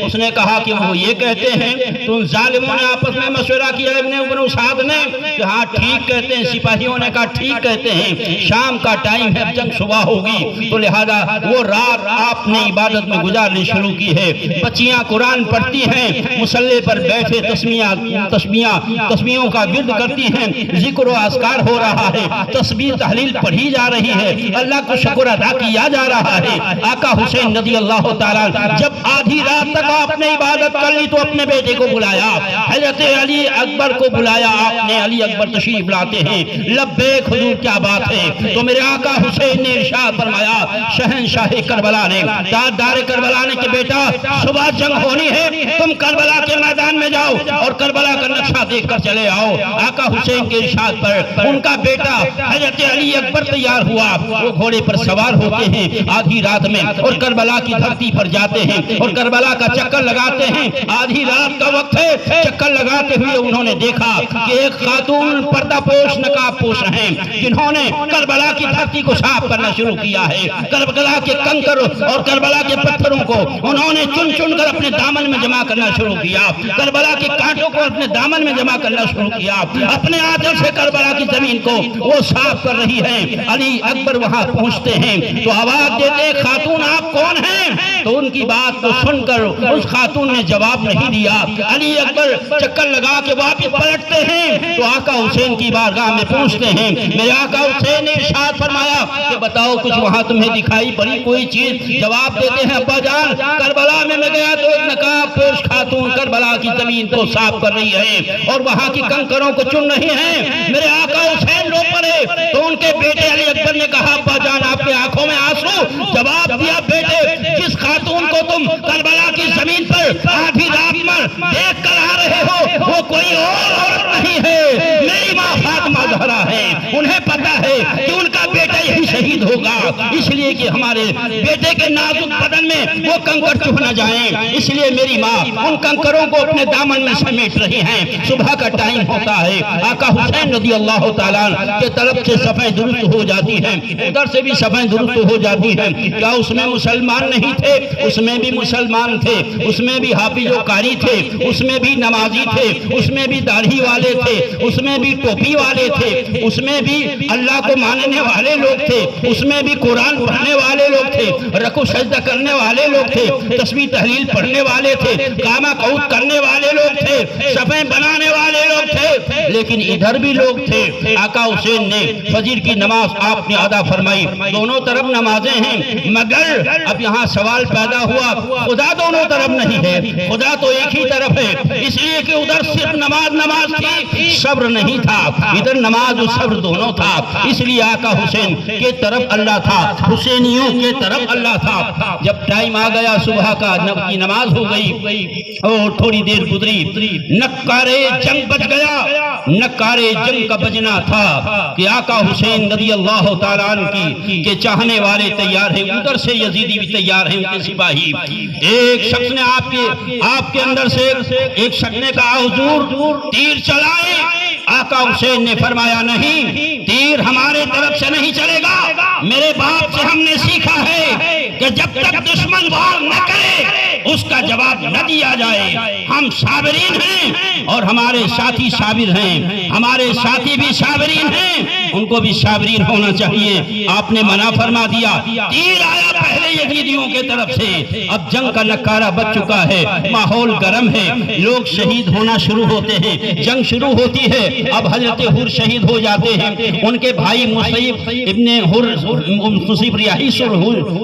اس نے کہا کہ وہ یہ کہتے ہیں، تو ان ظالموں نے آپس میں مشورہ کیا، ابن اسعد نے کہ ہاں ٹھیک کہتے ہیں، سپاہیوں نے کہا ٹھیک کہتے ہیں، شام کا ٹائم ہے، جنگ صبح ہوگی، تو لہذا وہ رات آپ نے عبادت میں گزارنی شروع کی ہے۔ بچیاں قرآن پڑھتی ہیں، مصلی پر بیٹھے تسبیح تسبیحوں کا ورد کرتی ہیں، ذکر و اذکار ہو رہا ہے، تسبیح تحلیل پڑھی جا رہی ہے، اللہ کو شکر ادا کیا جا رہا ہے۔ آقا حسین رضی اللہ تعالیٰ جب آدھی رات تک آپ نے عبادت کر لی تو اپنے بیٹے کو بلایا، حضرت علی اکبر کو بلایا، آپ نے علی اکبر تشریف لاتے ہیں، لبیک حضور کیا بات ہے؟ تو میرے آقا حسین نے ارشاد فرمایا، شہنشاہ کربلا نے، تاجدار کربلا نے کہ بیٹا صبح جنگ ہونی ہے، تم کربلا کے میدان میں جاؤ اور کربلا کا نقشہ دیکھ کر چلے آؤ۔ آقا حسین کے ارشاد پر ان کا بیٹا حضرت علی اکبر تیار ہوا، وہ گھوڑے پر سوار ہوتے ہیں آدھی رات میں اور کربلا کی دھرتی پر جاتے ہیں اور کربلا کا چکر لگاتے ہیں۔ آدھی رات کا وقت ہے، چکر لگاتے ہوئے انہوں نے دیکھا کہ ایک خاتون پردہ پوش نقاب پوش ہیں، جنہوں نے کربلا کی دھرتی کو صاف کرنا شروع کیا ہے۔ کربلا کے کنکر اور کربلا کے پتھروں کو انہوں نے چن چن کر اپنے دامن میں جمع کرنا شروع کیا، کربلا کے کانٹوں کو اپنے دامن میں جمع کرنا شروع کیا، اپنے آنچل سے کربلا کی زمین کو وہ صاف کر رہی ہے۔ علی اکبر وہاں پہنچتے ہیں تو آواز دیتے، خاتون آپ کون ہیں؟ تو ان کی بات کو سن کر اس خاتون نے جواب نہیں دیا۔ علی اکبر چکر لگا کے واپس پلٹتے ہیں تو آقا حسین کی بارگاہ میں پہنچتے ہیں۔ میرے آقا حسین نے ارشاد فرمایا کہ بتاؤ کچھ وہاں تمہیں دکھائی پڑی کوئی چیز؟ جواب دیتے ہیں، ابا جان کربلا میں گیا تو ایک نقاب پوش خاتون کربلا کی زمین کو صاف کر رہی ہے اور وہاں کی کنکروں کو چن رہی ہیں۔ میرے آقا حسین رو پڑے تو ان کے بیٹے علی اکبر نے کہا، ابا جان آپ کی آنکھوں میں آنسو؟ جواب دیا، بیٹے جس خاتون کو تم کربلا کی زمین پر آدھی رات میں دیکھ کر آ رہے ہو وہ کوئی اور عورت نہیں ہے، میری ماں فاطمہ زہرا ہے۔ انہیں پتا ہے کہ ان کا بیٹا یہی شہید ہوگا، اس لیے کہ ہمارے بیٹے کے نازک بدن میں وہ کنکر چبھ نہ جائیں، اس لیے میری ماں ان کنکروں کو اپنے دامن میں سمیٹ رہی ہیں۔ صبح کا ٹائم ہوتا ہے، آقا حسین رضی اللہ تعالیٰ کے طرف سے صفیں درست ہو جاتی ہیں، ادھر سے بھی صفیں درست ہو جاتی ہیں۔ کیا اس میں مسلمان نہیں تھے؟ اس میں بھی مسلمان تھے، اس میں بھی حافظ و قاری تھے، اس میں بھی نمازی تھے، اس میں بھی داڑھی والے تھے، اس میں بھی ٹوپی والے تھے، اس میں بھی اللہ کو ماننے والے لوگ تھے، اس میں بھی قرآن پڑھنے والے لوگ تھے، رکوع سجدہ کرنے والے لوگ تھے، تسبیح تحلیل پڑھنے والے تھے، قامہ قعود کرنے والے لوگ تھے، صفیں بنانے والے لوگ تھے، لیکن ادھر بھی لوگ تھے۔ آقا حسین نے فجر کی نماز آپ نے ادا فرمائی، دونوں طرف نمازیں ہیں، مگر اب یہاں سوال پیدا ہوا، خدا دونوں طرف نہیں ہے، خدا تو ایک ہی طرف ہے، اس لیے کہ ادھر صرف نماز تھی، صبر نہیں تھا، ادھر نماز و صبر دونوں تھا، اس لیے آقا حسین کے طرف اللہ تھا، حسینیوں کے طرف اللہ تھا۔ جب ٹائم آ گیا صبح کا کی نماز ہو گئی اور تھوڑی دیر گزری، نکارے جنگ بج گیا، نکارے جنگ کا بجنا تھا کہ آقا حسین رضی اللہ تعالیٰ عنہ کی کے چاہنے والے تیار ہیں، ادھر سے یزیدی بھی تیار ہیں، ان کے سپاہی۔ ایک شخص نے آپ کے اندر سے ایک شخص نے کہا، حضور تیر چلائیں۔ آقا حسین نے فرمایا، نہیں، تیر ہمارے طرف سے نہیں چلے گا، میرے باپ سے ہم نے سیکھا ہے کہ جب تک دشمن وار نہ کرے اس کا جواب نہ دیا جائے۔ ہم صابرین ہیں اور ہمارے ساتھی صابر ہیں، ہمارے ساتھی بھی صابرین ہیں، ان کو بھی صابرین ہونا چاہیے۔ آپ نے منع فرما دیا، تیر آیا پہلے یزیدیوں کے طرف سے، اب جنگ کا نکارہ بج چکا ہے، ماحول گرم ہے، لوگ شہید ہونا شروع ہوتے ہیں، جنگ شروع ہوتی ہے۔ اب حضرت حر شہید ہو جاتے ہیں، ان کے بھائی مصیب ابن حر مصیب ریاحی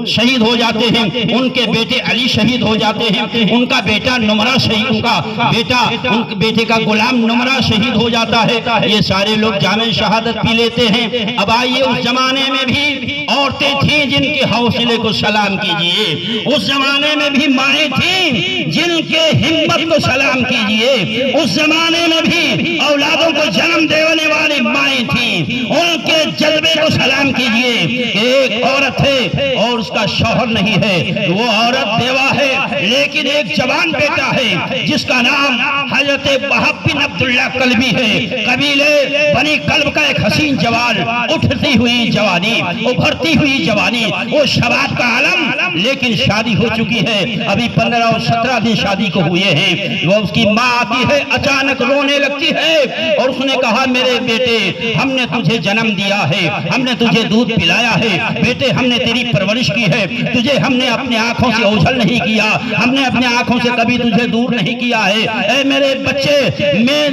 شہید ہو جاتے ہیں، ان کے بیٹے علی شہید ہو جاتے ہیں، ان کا بیٹا نمرہ شہید، ان کا بیٹے کا غلام نمرہ شہید ہو جاتا ہے۔ یہ سارے لوگ جام شہادت پی لیتے ہیں۔ اب آئیے، اس زمانے میں بھی عورتیں تھیں جن کے حوصلے کو سلام کیجئے، اس زمانے میں بھی مائیں تھیں جن کے ہمت کو سلام کیجئے، اس زمانے میں بھی اولادوں کو جنم دینے والی مائیں تھیں، ان کے جذبے کو سلام کیجئے۔ ایک عورت ہے اور اس کا شوہر نہیں ہے، وہ عورت بیوہ ہے، لیکن ایک جوان بیٹا ہے جس کا نام حضرت وہب بن عبداللہ کلبی ہے، قبیلے بنی کلب کا ایک حسین جوان، اٹھتی ہوئی جوانی، ابھرتی ہوئی جوانی، وہ شباب کا علم، لیکن شادی ہو چکی ہے، ابھی 15 اور 17 دن شادی کو ہوئے ہیں۔ وہ اس کی ماں آتی ہے، اچانک رونے لگتی ہے اور اس نے کہا، میرے بیٹے، ہم نے تجھے جنم دیا ہے، ہم نے تجھے دودھ پلایا ہے، بیٹے ہم نے تیری پرورش کی ہے، تجھے ہم نے اپنے آنکھوں سے اوجھل نہیں کیا، ہم نے اپنے آنکھوں سے کبھی تجھے دور نہیں کیا ہے۔ اے میرے بچے، میں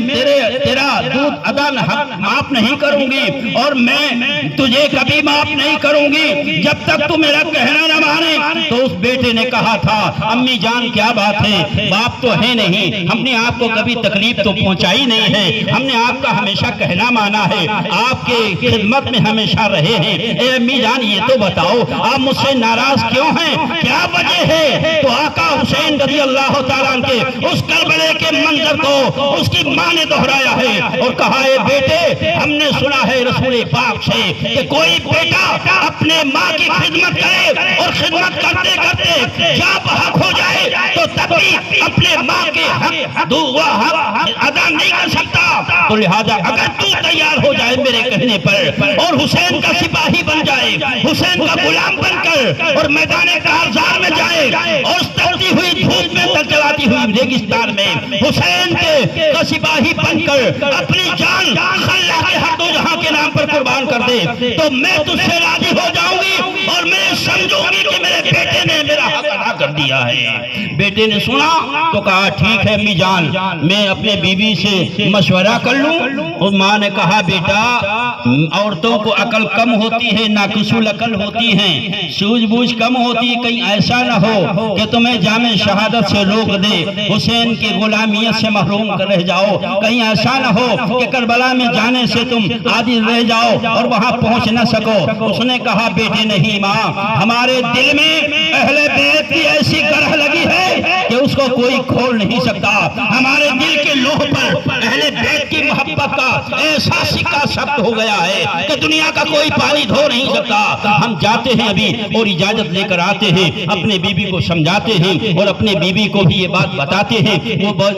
تیرا دودھ ادا معاف نہیں کروں گی، اور میں تجھے کبھی معاف نہیں کروں گی جب تک تو میرا کہنا نہ مانے۔ تو اس بیٹے نے کہا تھا، امی جان کیا بات ہے، باپ تو ہے نہیں، ہم نے آپ کو کبھی تکلیف تو پہنچائی نہیں ہے، ہم نے آپ کا ہمیشہ کہنا مانا ہے، آپ کے خدمت میں ہمیشہ رہے ہیں۔ اے امی جان یہ تو بتاؤ آپ مجھ سے ناراض کیوں ہیں، کیا وجہ ہے؟ تو آقا حسین رضی اللہ تعالیٰ عنہ کے اس کربلے کے منظر کو اس کی ماں نے دہرایا ہے اور کہا، اے بیٹے ہم نے سنا ہے رسول پاک سے کہ کوئی بیٹا اپنے ماں کی خدمت کرے اور خدمت کرتے کرتے جب حق ہو جائے تو تب بھی اپنے ماں کے حق ادا نہیں کر سکتا۔ تو لہذا اگر تو تیار ہو جائے میرے کہنے پر اور حسین کا سپاہی بن جائے، حسین کا غلام بن کر اور میدان کارزار میں جائے اور اس تڑتی ہوئی دھوپ میں تلتلاتی ہوئی ریگستان میں حسین کے سپاہی بن کر اپنی جان خلا کے حق دو جہاں کے نام پر قربان کر دے تو میں تجھ سے راضی ہو جاؤں گی اور میں سمجھوں گی کہ میرے بیٹے نے میرا حق ادا کر دیا ہے۔ بیٹے نے سنا تو کہا، ٹھیک ہے امی جان، میں اپنے بیوی سے مشورہ کر لوں۔ اور ماں نے کہا، بیٹا عورتوں کو عقل کم ہوتی ہے، ناقص العقل ہوتی ہیں، سوجھ بوجھ کم ہوتی ہے، کہیں ایسا نہ ہو کہ تمہیں جامع شہادت سے روک دے، حسین کی غلامیت سے محروم کر رہ جاؤ، کہیں ایسا نہ ہو کہ کربلا میں جانے سے تم عاجز رہ جاؤ اور وہاں پہنچ نہ سکو۔ اس نے کہا، بیٹے نہیں ماں، ہمارے دل میں اہل بیت کی ایسی گرہ لگی ہے کہ اس کو کوئی کھول نہیں سکتا، ہمارے دل کے لوح پر اہل بیت کی محبت کا ایسا سکہ ثبت ہو گیا ہے کہ دنیا کا کوئی پانی دھو نہیں سکتا۔ ہم جاتے ہیں ابھی اور اجازت لے کر آتے ہیں، اپنے بیوی کو سمجھاتے ہیں اور اپنے بیوی کو بھی یہ بات بتاتے ہیں۔ وہ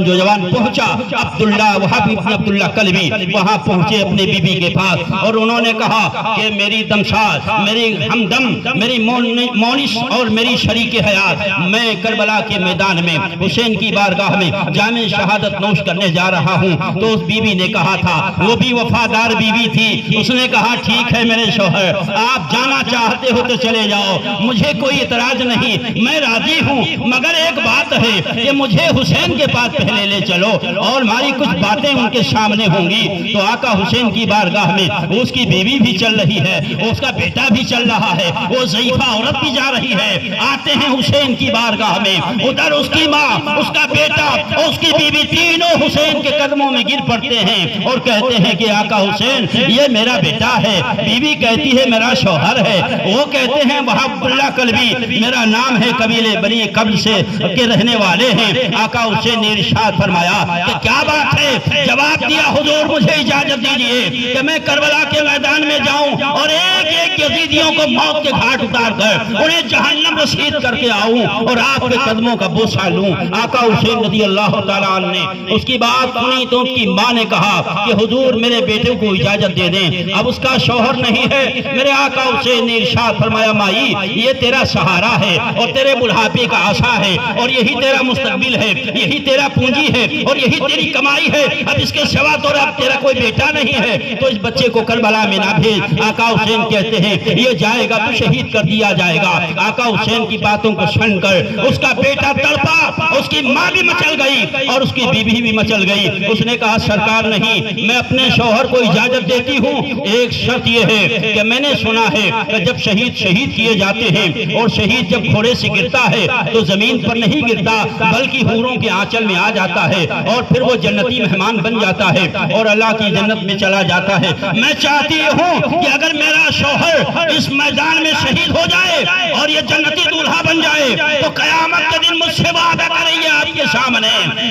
جوان پہنچا عبداللہ وہابی ابن عبداللہ کلبی، وہاں پہنچے اپنے بیوی کے پاس اور انہوں نے کہا کہ میری دمساز، میری ہمدم، میری مونس اور میری شریک حیات، میں کربلا کے میدان میں حسین کی بارگاہ میں جامع شہادت نوش کرنے جا رہا ہوں۔ تو اس بیوی نے کہا تھا، وہ بھی وفادار بیوی تھی، اس نے کہا، ٹھیک ہے میرے شوہر، آپ جانا چاہتے ہو تو چلے جاؤ، مجھے کوئی اعتراض نہیں، میں راضی ہوں، مگر ایک بات ہے کہ مجھے حسین کے پاس پہلے لے چلو اور ہماری کچھ باتیں ان کے سامنے ہوں گی۔ تو آقا حسین کی بارگاہ میں اس کی بیوی بھی چل رہی ہے، اس کا بیٹا بھی چل رہا ہے، وہ ضعیفہ عورت بھی جا رہی ہے۔ آتے ہیں حسین کی بارگاہ میں، ادھر اس کی ماں، اس کا بیٹا اور اس کی بیوی تینوں حسین کے قدموں میں گر پڑتے ہیں اور کہتے ہیں کہ آقا حسین یہ میرا بیٹا ہے، بیوی کہتی ہے میرا شوہر ہے، وہ کہتے ہیں وہاب اللہ کلبی میرا نام ہے، قبیلے بنی قبل سے کے رہنے والے ہیں۔ آقا حسین نے ارشاد فرمایا کہ کیا بات ہے؟ جواب دیا، حضور مجھے اجازت دیجئے کہ میں کربلا کے میدان میں جاؤں اور ایک ایک یزیدیوں کو موت کے گھاٹ اتار کر انہیں جہنم رسید کر کے آؤں اور آپ کے قدموں کا بوسہ لوں۔ آقا حسین رضی اللہ تعالیٰ عنہ نے اس کی بات سنی تو اس کی ماں نے کہا کہ حضور میرے بیٹے کو اجازت دے دیں، اب اس کا شوہر نہیں ہے۔ میرے آقا حسین نے ارشاد فرمایا، مائی یہ تیرا سہارا ہے اور تیرے بڑھاپے کا آسا ہے اور یہی تیرا مستقبل ہے، یہی تیرا پونجی ہے اور یہی تیری کمائی ہے، اب اس کے سوا تو اب تیرا کوئی بیٹا نہیں ہے، تو اس بچے کو کربلا میں نہ بھیج۔ آقا حسین کہتے ہیں یہ جائے گا تو شہید کر دیا جائے گا۔ آقا حسین کی باتوں کو سن کر اس کا بیٹا تڑپا، اس کی ماں بھی مچل گئی اور اس کی بیوی بھی مچل گئی۔ اس نے کہا، سرکار نہیں، میں اپنے شوہر کو اجازت دیتی ہوں، ایک شرط یہ ہے کہ میں نے سنا ہے کہ جب شہید کیے جاتے ہیں اور شہید جب گھوڑے سے گرتا ہے تو زمین پر نہیں گرتا بلکہ حوروں کے آنچل میں آ جاتا ہے اور پھر وہ جنتی مہمان بن جاتا ہے اور اللہ کی جنت میں چلا جاتا ہے۔ میں چاہتی ہوں کہ اگر میرا شوہر اس میدان میں شہید ہو جائے اور یہ جنتی دولہا بن جائے تو قیامت کے دن مجھ سے وعدہ کریں گے آپ کے سامنے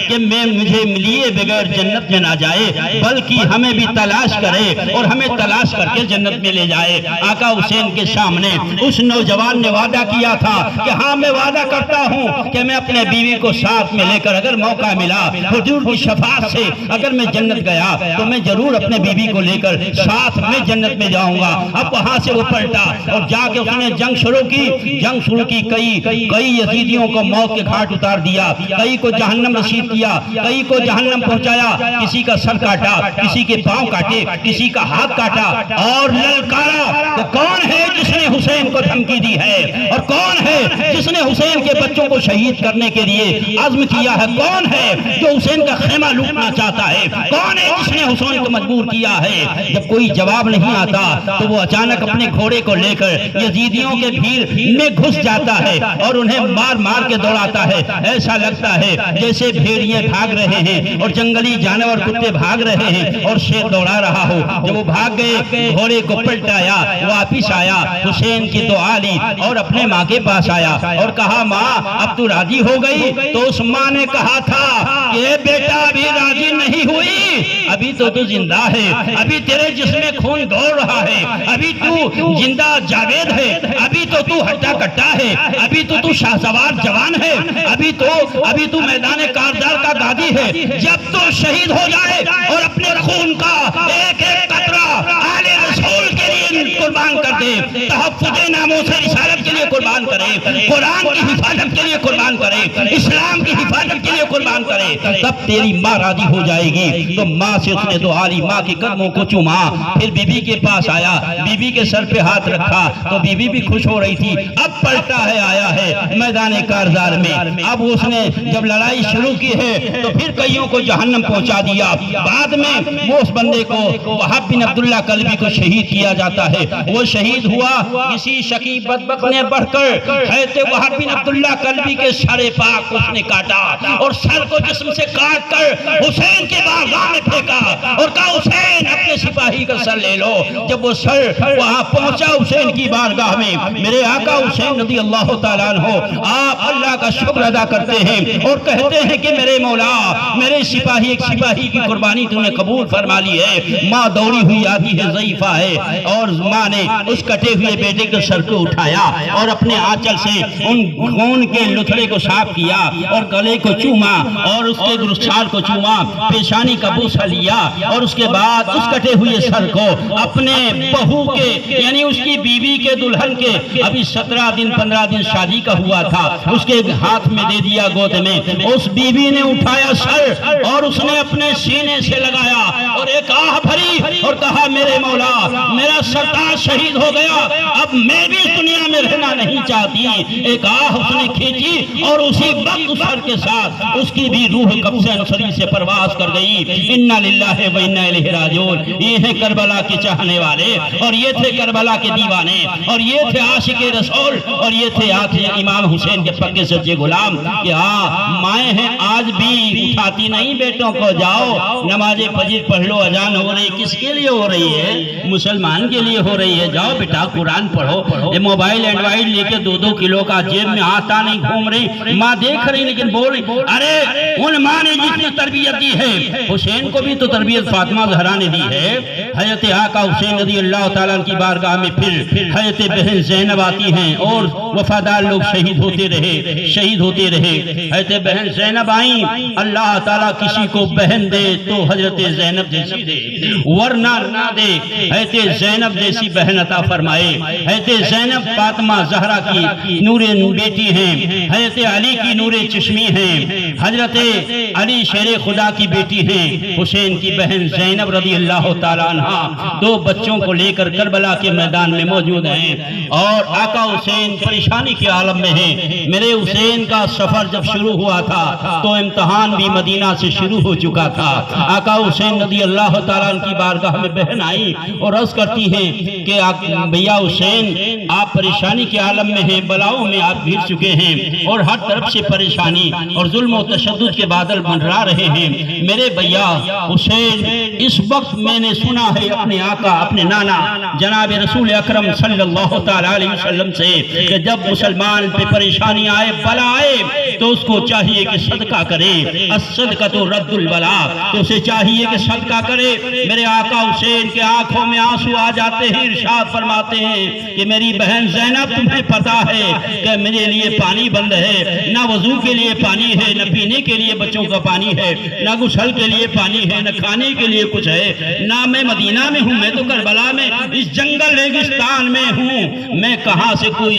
کہ مجھے لیے بغیر جنت میں نہ جائے بلکہ ہمیں بھی تلاش کرے اور ہمیں تلاش کر کے جنت میں لے جائے۔ آقا حسین کے سامنے اس نوجوان نے وعدہ کیا تھا کہ ہاں میں وعدہ کرتا ہوں کہ میں اپنے بیوی کو ساتھ میں لے کر اگر موقع ملا حضور کی شفاعت سے اگر میں جنت گیا تو میں ضرور اپنے بیوی کو لے کر ساتھ میں جنت میں جاؤں گا۔ اب وہاں سے وہ پلٹا اور جا کے اس نے جنگ شروع کی کئی یزیدیوں کو موت کے گھاٹ اتار دیا، کئی کو جہنم رسید کیا، کئی کو جہنم پہنچایا، کسی کا سر کاٹا، کسی کے پاؤں کاٹے، کسی کا ہاتھ کاٹا، اور للکارا کہ کون ہے جس نے حسین کو دھمکی دی ہے، اور کون ہے جس نے حسین کے بچوں کو شہید کرنے کے لیے عزم کیا ہے، کون ہے جو حسین کا خیمہ لوٹنا چاہتا ہے، کون ہے جس نے حسین کو مجبور کیا ہے۔ جب کوئی جواب نہیں آتا تو وہ اچانک اپنے گھوڑے کو لے کر یزیدیوں کے بھیڑ میں گھس جاتا ہے اور انہیں مار مار کے دوڑاتا ہے۔ ایسا لگتا ہے جیسے بھیڑیے بھاگ رہے ہیں اور جنگلی جانور کتے بھاگ رہے ہیں اور شیر دوڑا رہا ہو۔ جب وہ بھاگ گئے، گھوڑے کو پلٹایا، واپس آیا، حسین کی دعا لی اور اپنے ماں کے پاس آیا اور کہا ماں اب تو راضی ہو گئی؟ تو اس ماں نے کہا تھا کہ بیٹا ابھی راضی نہیں ہوئی، ابھی تو زندہ ہے، ابھی تیرے جسم میں خون دوڑ رہا ہے، ابھی تو زندہ جاوید ہے، ابھی تو ہٹا کٹا ہے، ابھی تو شاہسوار جوان ہے، ابھی تو میدان کارزار کا گادی ہے۔ جب تو شہید ہو جائے اور اپنے خون کا ایک ایک قطرہ آل رسول کے لیے قربان کر دے، تحفظ ناموس رسالت کے لیے قربان کرے، قرآن کی حفاظت کے لیے قربان کرے، اسلام کی حفاظت کے لیے قربان کرے، تب تیری ماں راضی ہو جائے گی۔ تو ماں سے اس نے دعا لی، ماں کے قدموں کو چوما، پھر بی بی کے پاس آیا، بی بی کے سر پہ ہاتھ رکھا تو بی بی بھی خوش ہو رہی تھی۔ اب پلٹا ہے آیا ہے میدان کارزار میں، اب اس نے جب لڑائی شروع کی ہے تو پھر کئیوں کو جہنم پہنچا دیا۔ بعد میں وہ اس بندے کو وہاب بن عبداللہ کلبی کو شہید کیا جاتا ہے۔ وہ شہید ہوا، کسی شکی بدبخت نے بڑھ کر حضرت وہاب بن عبداللہ کلبی کے سر پاک اس نے کاٹا اور سر کو جسم سے کاٹ کر حسین کے بارگاہ میں پھینکا اور کہا حسین اپنے سپاہی کا سر لے لو۔ جب وہ سر وہاں پہنچا حسین کی بارگاہ میں، میرے آقا حسین رضی اللہ تعالیٰ عنہ آپ اللہ کا شکر ادا کرتے ہیں اور کہتے ہیں کہ میرے مولا، میرے سپاہی ایک سپاہی کی قربانی تو نے قبول فرما لی ہے۔ ماں دوڑی ہوئی آتی ہے، ضعیفہ ہے، اور ماں نے اس کٹے ہوئے بیٹے کے سر کو اٹھایا اور اپنے آنچل سے ان خون کے لتھڑے کو صاف کیا اور گلے کو چوما اور اس کے گرسال کو چوما، پیشانی کا بوسہ لیا اور اس کے بعد اس کٹے ہوئے سر کو اپنے بہو کے یعنی اس کی بیوی کے دلہن کے ابھی 17 دن 15 دن شادی کا ہوا تھا اس کے ہاتھ میں دے دیا گود میں۔ اس بیوی نے اٹھایا سر اور اس نے اپنے سینے سے لگایا اور ایک آہ بھری اور کہا میرے مولا میرا سرتاج شہید ہو گیا، اب میں بھی اس دنیا میں رہنا نہیں چاہتی۔ ایک آہ اس نے کھینچی اور اسی وقت اس سر کے ساتھ اس کی بھی روح قبض انصری سے پرواز کر گئی۔ انا للہ و انا الیہ راجعون۔ یہ ہیں کربلا کے چاہنے والے اور یہ تھے کربلا کے دیوانے اور یہ تھے عاشق رسول اور یہ تھے امام حسین کے پکے سچے غلام کہ مائیں ہیں آج بھی اٹھاتی نہیں بیٹوں کو، جاؤ نماز فجر پڑھ لو، اذان ہو رہی، کس کے لیے ہو رہی ہے؟ مسلمان کے لیے ہو رہی ہے، جاؤ بیٹا قرآن پڑھو۔ یہ موبائل اینڈرائیڈ لے کے 2-2 کلو کا جیب میں آتا نہیں گھوم رہی، ماں دیکھ رہی لیکن بول رہی ارے ان ماں نے جتنی تربیت دی ہے حسین کو بھی تو تربیت فاطمہ زہرا نے دی ہے۔ حضرت آقا حسین رضی اللہ تعالیٰ کی بارگاہ میں پھر حضرت بہن زینب آتی ہیں اور وفادار لوگ شہید ہوتے رہے۔ حضرت بہن زینب آئیں، اللہ تعالیٰ کسی کو بہن دے تو حضرت زینب جیسی دے، ورنہ نہ دے، حضرت زینب جیسی بہن عطا فرمائے۔ حضرت زینب فاطمہ زہرا کی نور بیٹی ہیں، حضرت علی کی نور چشمی ہیں، حضرت علی شیر خدا کی بیٹی ہیں، حسین کی بہن زینب رضی اللہ تعالیٰ عنہ 2 بچوں کو لے کر کربلا کے میدان میں موجود ہیں اور آقا حسین پریشانی کے عالم میں ہیں۔ میرے حسین کا سفر جب شروع ہوا تھا تو امتحان بھی مدینہ سے شروع ہو چکا تھا۔ آقا حسین رضی اللہ تعالیٰ عنہ کی بارگاہ میں بہن آئی اور عرض کرتی ہیں کہ بھیا حسین آپ پریشانی کے عالم میں ہیں، بلاؤں میں آپ گھر چکے ہیں اور ہر طرف سے پریشانی اور ظلم و تشدد کے بادل منڈرا رہے ہیں۔ میرے بھیا حسین اس وقت میں نے سنا ہے اپنے آقا اپنے نانا جناب رسول اکرم صلی اللہ تعالیٰ علیہ وسلم سے کہ جب مسلمان پہ پریشانی آئے بلا آئے تو اس کو چاہیے کہ صدقہ کرے، الصدقۃ رد البلا، تو اسے چاہیے کہ صدقہ کرے۔ میرے آقا حسین کے آنکھوں میں آنسو آ جاتے ہیں، ارشاد فرماتے ہیں کہ میری بہن زینب تمہیں پتا ہے کہ میرے لیے پانی بند ہے، نہ وضو کے لیے پانی ہے، نہ پینے کے لیے بچوں کا پانی ہے، نہ غسل کے لیے پانی ہے، نہ کھانے کے لیے کچھ ہے، نہ میں مدینہ میں ہوں، میں تو کربلا میں اس جنگل ریگستان میں ہوں، میں کہاں سے کوئی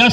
10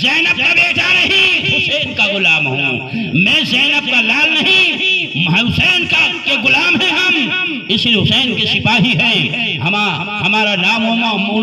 زینب کا بیٹا نہیں، حسین کا غلام ہوں، میں زینب کا لال نہیں، حسین کا کے غلام ہیں ہم، اس لیے حسین کے سپاہی ہیں، ہمارا نام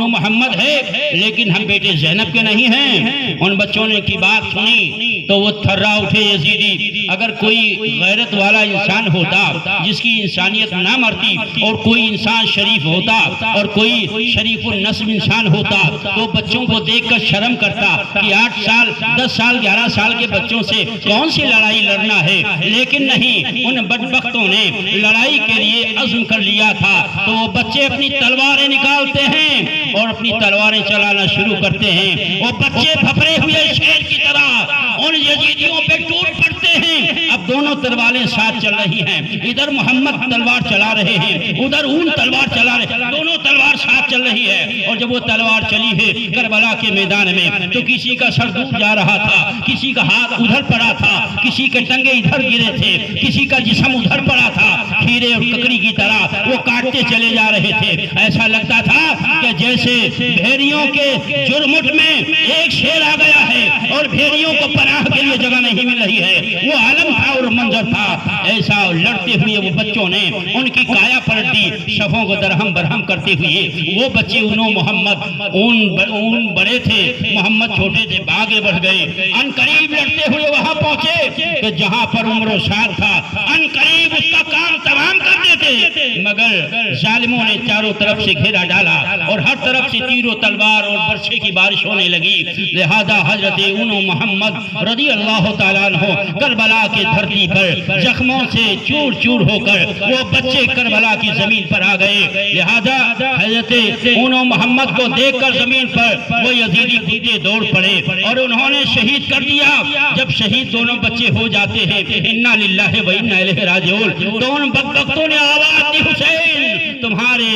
محمد ہے، لیکن ہم بیٹے زینب کے نہیں ہیں۔ ان بچوں نے کی بات سنی تو وہ تھرا اٹھے یزیدی۔ اگر کوئی غیرت والا انسان ہوتا جس کی انسانیت نہ مرتی، اور کوئی انسان شریف ہوتا اور کوئی شریف النسب انسان ہوتا تو بچوں کو دیکھ کر شرم کرتا کہ 8 سال 10 سال 11 سال کے بچوں سے کون سی لڑائی لڑنا ہے، لیکن نہیں، ان بدبختوں نے لڑائی کے لیے عزم کر لیا تھا تو وہ بچے اپنی تلواریں نکالتے ہیں اور اپنی تلواریں چلانا شروع کرتے ہیں۔ وہ بچے پھپھرے ہوئے شیر کی طرح ان یزیدیوں پہ ٹوٹ پڑتے ہیں۔ اب دونوں تلواریں ساتھ چل رہی ہیں، ادھر محمد تلوار چلا رہے ہیں، ادھر اون تلوار چلا رہے ہیں، دونوں تلوار ساتھ چل رہی ہے۔ اور جب وہ تلوار چلی ہے کربلا کے میدان میں تو کسی کا سر دور جا رہا تھا، کسی کا ہاتھ ادھر پڑا تھا، کسی کے ٹنگے ادھر گرے تھے، کسی کا جسم ادھر پڑا تھا، کھیرے اور ککڑی کی طرح وہ کاٹتے چلے جا رہے تھے۔ ایسا لگتا تھا کہ جیسے بھیڑیوں کے جرمٹ میں ایک شیر آ گیا ہے اور بھیڑیوں کو پناہ کے لیے جگہ نہیں مل رہی ہے۔ وہ عالم تھا اور منظر تھا۔ ایسا لڑتے ہوئے وہ بچوں نے ان کی کایا پلٹ دی، صفوں کو درہم برہم کرتے ہوئے۔ وہ بچے انہوں محمد اون بڑے تھے، محمد چھوٹے تھے، آگے بڑھ گئے۔ ان قریب لڑتے ہوئے وہاں پہنچے کہ جہاں پر عمر و سال تھا ان قریب اس کا کام تمام کر دیتے، مگر ظالموں نے چاروں طرف سے گھیرا ڈالا اور ہر طرف سے تیر و تلوار اور برچھے کی بارش ہونے لگی۔ لہذا حضرت انہوں محمد رضی اللہ تعالیٰ عنہ کربلا کے دھرتی پر زخموں سے چور چور ہو کر وہ بچے کربلا کی زمین پر آ گئے۔ لہذا حضرت انہوں محمد کو دیکھ کر زمین پر وہ یزیدی کودے دوڑ پڑے اور انہوں نے شہید کر دیا۔ جب شہید دونوں بچے ہو جاتے ہیں، انا للہ و انا الیہ راجعون، تو ان بدبختوں نے آواز دی، حسین تمہارے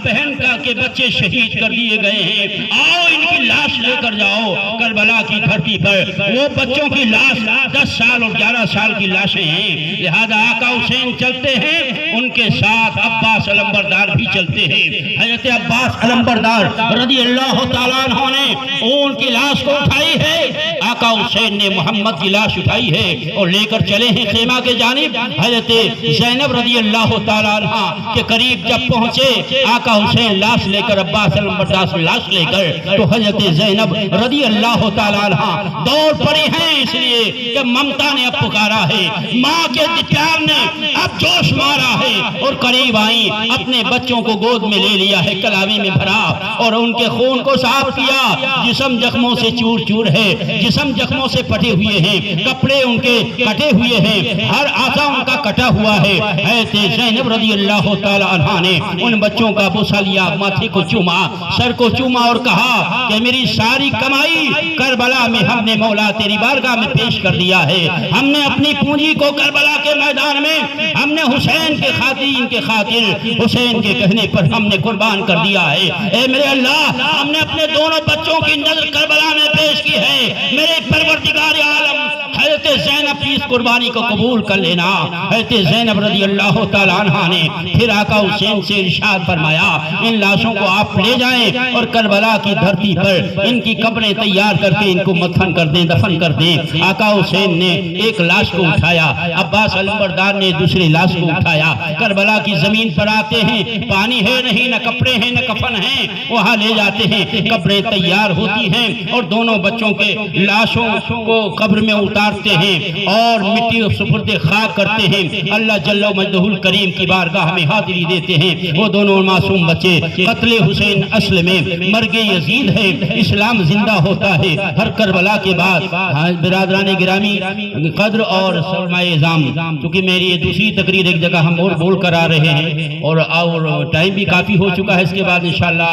بہن کا کے بچے شہید کر دیے گئے ہیں، آؤ ان کی لاش لے کر جاؤ کربلا کی دھرتی پر۔ وہ بچوں کی لاش 10 سال اور 11 سال کی لاشیں ہیں۔ لہذا آقا حسین چلتے ہیں، ان کے ساتھ عباس علمبردار بھی چلتے ہیں۔ حضرت عباس علمبردار رضی اللہ تعالیٰ عنہ نے ان کی لاش کو اٹھائی ہے، آقا حسین نے محمد کی لاش اٹھائی ہے اور لے کر چلے ہیں خیمہ کے جانب۔ حضرت زینب رضی اللہ تعالیٰ عنہ کے قریب جب پہنچے آقا حسین لاش لے کر، عباس علمبردار سے لاش لے کر، تو حضرت زینب رضی اللہ تعالیٰ عنہ دوڑ پڑی ہیں، اس لیے کہ ممتا نے اب پکارا ہے، ماں کے پیار نے اب جوش مارا ہے اور قریب آئی، اپنے بچوں کو گود میں لے لیا ہے، کلاوی میں بھرا اور ان کے خون کو صاف کیا۔ جسم زخموں سے چور چور ہے، جسم زخموں سے پٹے ہوئے ہیں، کپڑے ان کے کٹے ہوئے ہیں، ہر آزا ان کا کٹا ہوا ہے۔ حضرت زینب رضی اللہ تعالی عنہ نے ان بچوں کا بوسہ لیا، ماتھے کو چوما، سر کو چوما اور کہا کہ میری ساری کمائی کربلا میں ہم نے مولا تیری بارگاہ میں پیش کر دیا ہے، ہم نے اپنی پونجی کو کربلا کے میدان میں ہم نے حسین کے خاطر حسین کے کہنے پر ہم نے قربان کر دیا ہے۔ اے میرے اللہ، ہم نے اپنے دونوں بچوں کی نظر کربلا میں پیش کی ہے، میرے پروردگار عالم حضرت زینب کی اس قربانی کو قبول کر لینا۔ حضرت زینب رضی اللہ تعالیٰ عنہ نے پھر آقا حسین سے ارشاد فرمایا، ان لاشوں کو آپ لے جائیں اور کربلا کی دھرتی پر ان کی قبریں تیار کر کے ان کو مدفن کر دیں، دفن کر دیں۔ آقا حسین نے ایک لاش کو اٹھایا، عباس علمبردار نے دوسری لاش کو اٹھایا، کربلا کی زمین پر آتے ہیں، پانی ہے نہیں، نہ کپڑے ہیں نہ کفن ہیں، وہاں لے جاتے ہیں، قبریں تیار ہوتی ہیں اور دونوں بچوں کے لاشوں کو قبر میں اتارتے ہیں اور مٹی و سپرد خاک کرتے ہیں۔ اللہ جل مجدہ الکریم کی بارگاہ میں حاضری دیتے ہیں۔ وہ دونوں معصوم بچے، قتل حسین اصل میں مرگ یزید ہے، اسلام زندہ ہوتا ہے ہر کربلا کے بعد۔ برادران گرامی قدر اور سرمائے اعظام، چونکہ میری یہ دوسری تقریر ایک جگہ ہم اور بول کر آ رہے ہیں اور ٹائم بھی کافی ہو چکا ہے، اس کے بعد انشاءاللہ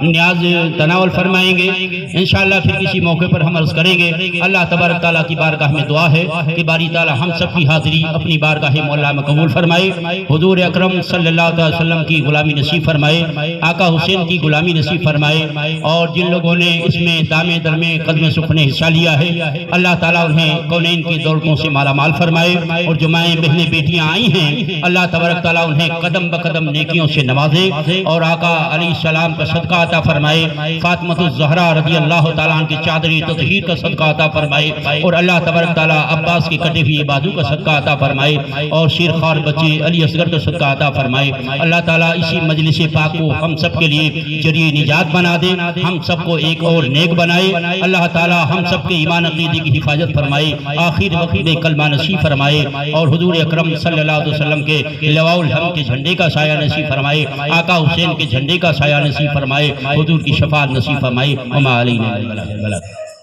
نیاز تناول فرمائیں گے، انشاءاللہ پھر کسی موقع پر ہم عرض کریں گے۔ اللہ تبارک تعالیٰ کی بارگاہ میں دعا ہے کہ باری تعالیٰ ہم سب کی حاضری اپنی بارگاہ مولا میں قبول فرمائے، حضور اکرم صلی اللہ علیہ وسلم کی غلامی نصیب فرمائے، آقا حسین کی غلامی نصیب فرمائے، اور جن لوگوں نے اس میں دامے درمے قدم سکھ نے حصہ لیا ہے اللہ تعالیٰ انہیں کونین کی دولتوں سے مالا مال فرمائے، اور جو مائیں بہنیں بیٹیاں آئی ہیں اللہ تبارک تعالیٰ انہیں قدم بقدم نیکیوں سے نوازے اور آقا علیہ السلام کا صدقہ عطا فرمائے، فاطمۃ الزہرا رضی اللہ تعالیٰ عنہ کی چادری تطہیر کا صدقہ عطا فرمائے، اور اللہ تبارک تعالیٰ عباس کی کٹے ہوئی بازو کا صدقہ عطا فرمائے، اور شیرخوار بچے علی اصغر کا صدقہ عطا فرمائے۔ اللہ تعالیٰ اسی مجلس پاک کو ہم سب کے لیے ذریعہ نجات بنا دے، ہم سب کو ایک اور نیک بنائے۔ اللہ تعالیٰ ہم سب کے ایمان عقیدے کی حفاظت فرمائے، آخر وقت میں کلمہ نصیب فرمائے، اور حضور اکرم صلی اللہ علیہ وسلم کے لواء الحمد کے جھنڈے کا سایہ نصیب فرمائے، آقا حسین کے جھنڈے کا سایہ نصیب فرمائے، حضور کی شفاعت نصیب فرمائے۔ وما علینا الا البلاغ۔